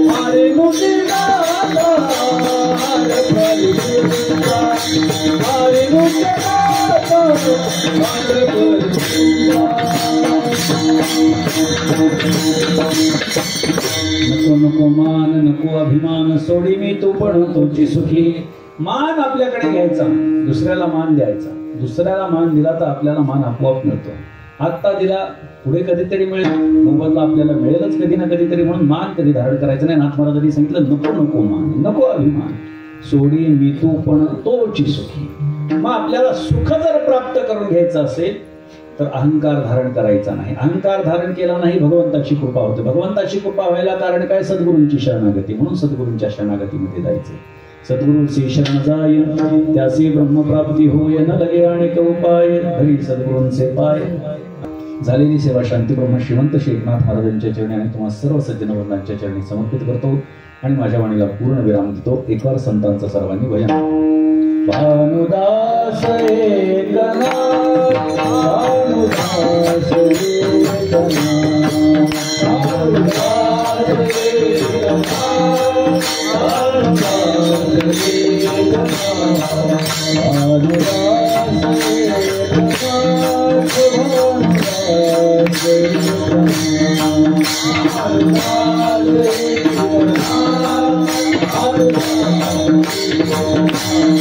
हरे मुखे गाता, हरे मुखे गाता, नको नको मान, नको अभिमान, सोडी मी तू पण तोची सुखी. मान आपल्याकडे घ्यायचा, दुसऱ्याला मान द्यायचा. दुसऱ्याला मान दिला तर आपल्याला मान आपोआप मिळतो. आत्ता दिला, पुढे कधीतरी मिळेल, मोबदला आपल्याला मिळेलच कधी ना कधीतरी. म्हणून मान कधी धारण करायचं नाही. नाथ महाराजांनी सांगितलं, नको नको मान, नको अभिमान, सोडी मी तू पण तोची सुखी. मग आपल्याला सुख जर प्राप्त करून घ्यायचं असेल तर अहंकार धारण करायचा नाही. अहंकार धारण केला नाही, भगवंताची कृपा होते. भगवंताची कृपा व्हायला कारण काय? सद्गुरूंची शरणागती. म्हणून सद्गुरूंच्या शरणागतीमध्ये जायचे. सद्गुरूचे शरण जाय, त्याचे ब्रह्मप्राप्ती होय, न लगे अनेक उपाय, हरी सद्गुरूंचे पाय. झालेली सेवा शांतीब्रह्म श्रीमंत श्री एकनाथ महाराजांच्या चरणी आणि तुम्हा सर्व सज्जन वंदांच्या चरणी समर्पित करतो आणि माझ्या वाणीला पूर्ण विराम देतो. एकवार संतांचं सर्वांनी भजन. भानुदास एकनाथ, भानुदास एकनाथ, भानुदास एकनाथ, भानुदास एकनाथ, भानुदास एकनाथ, भानुदास एकनाथ.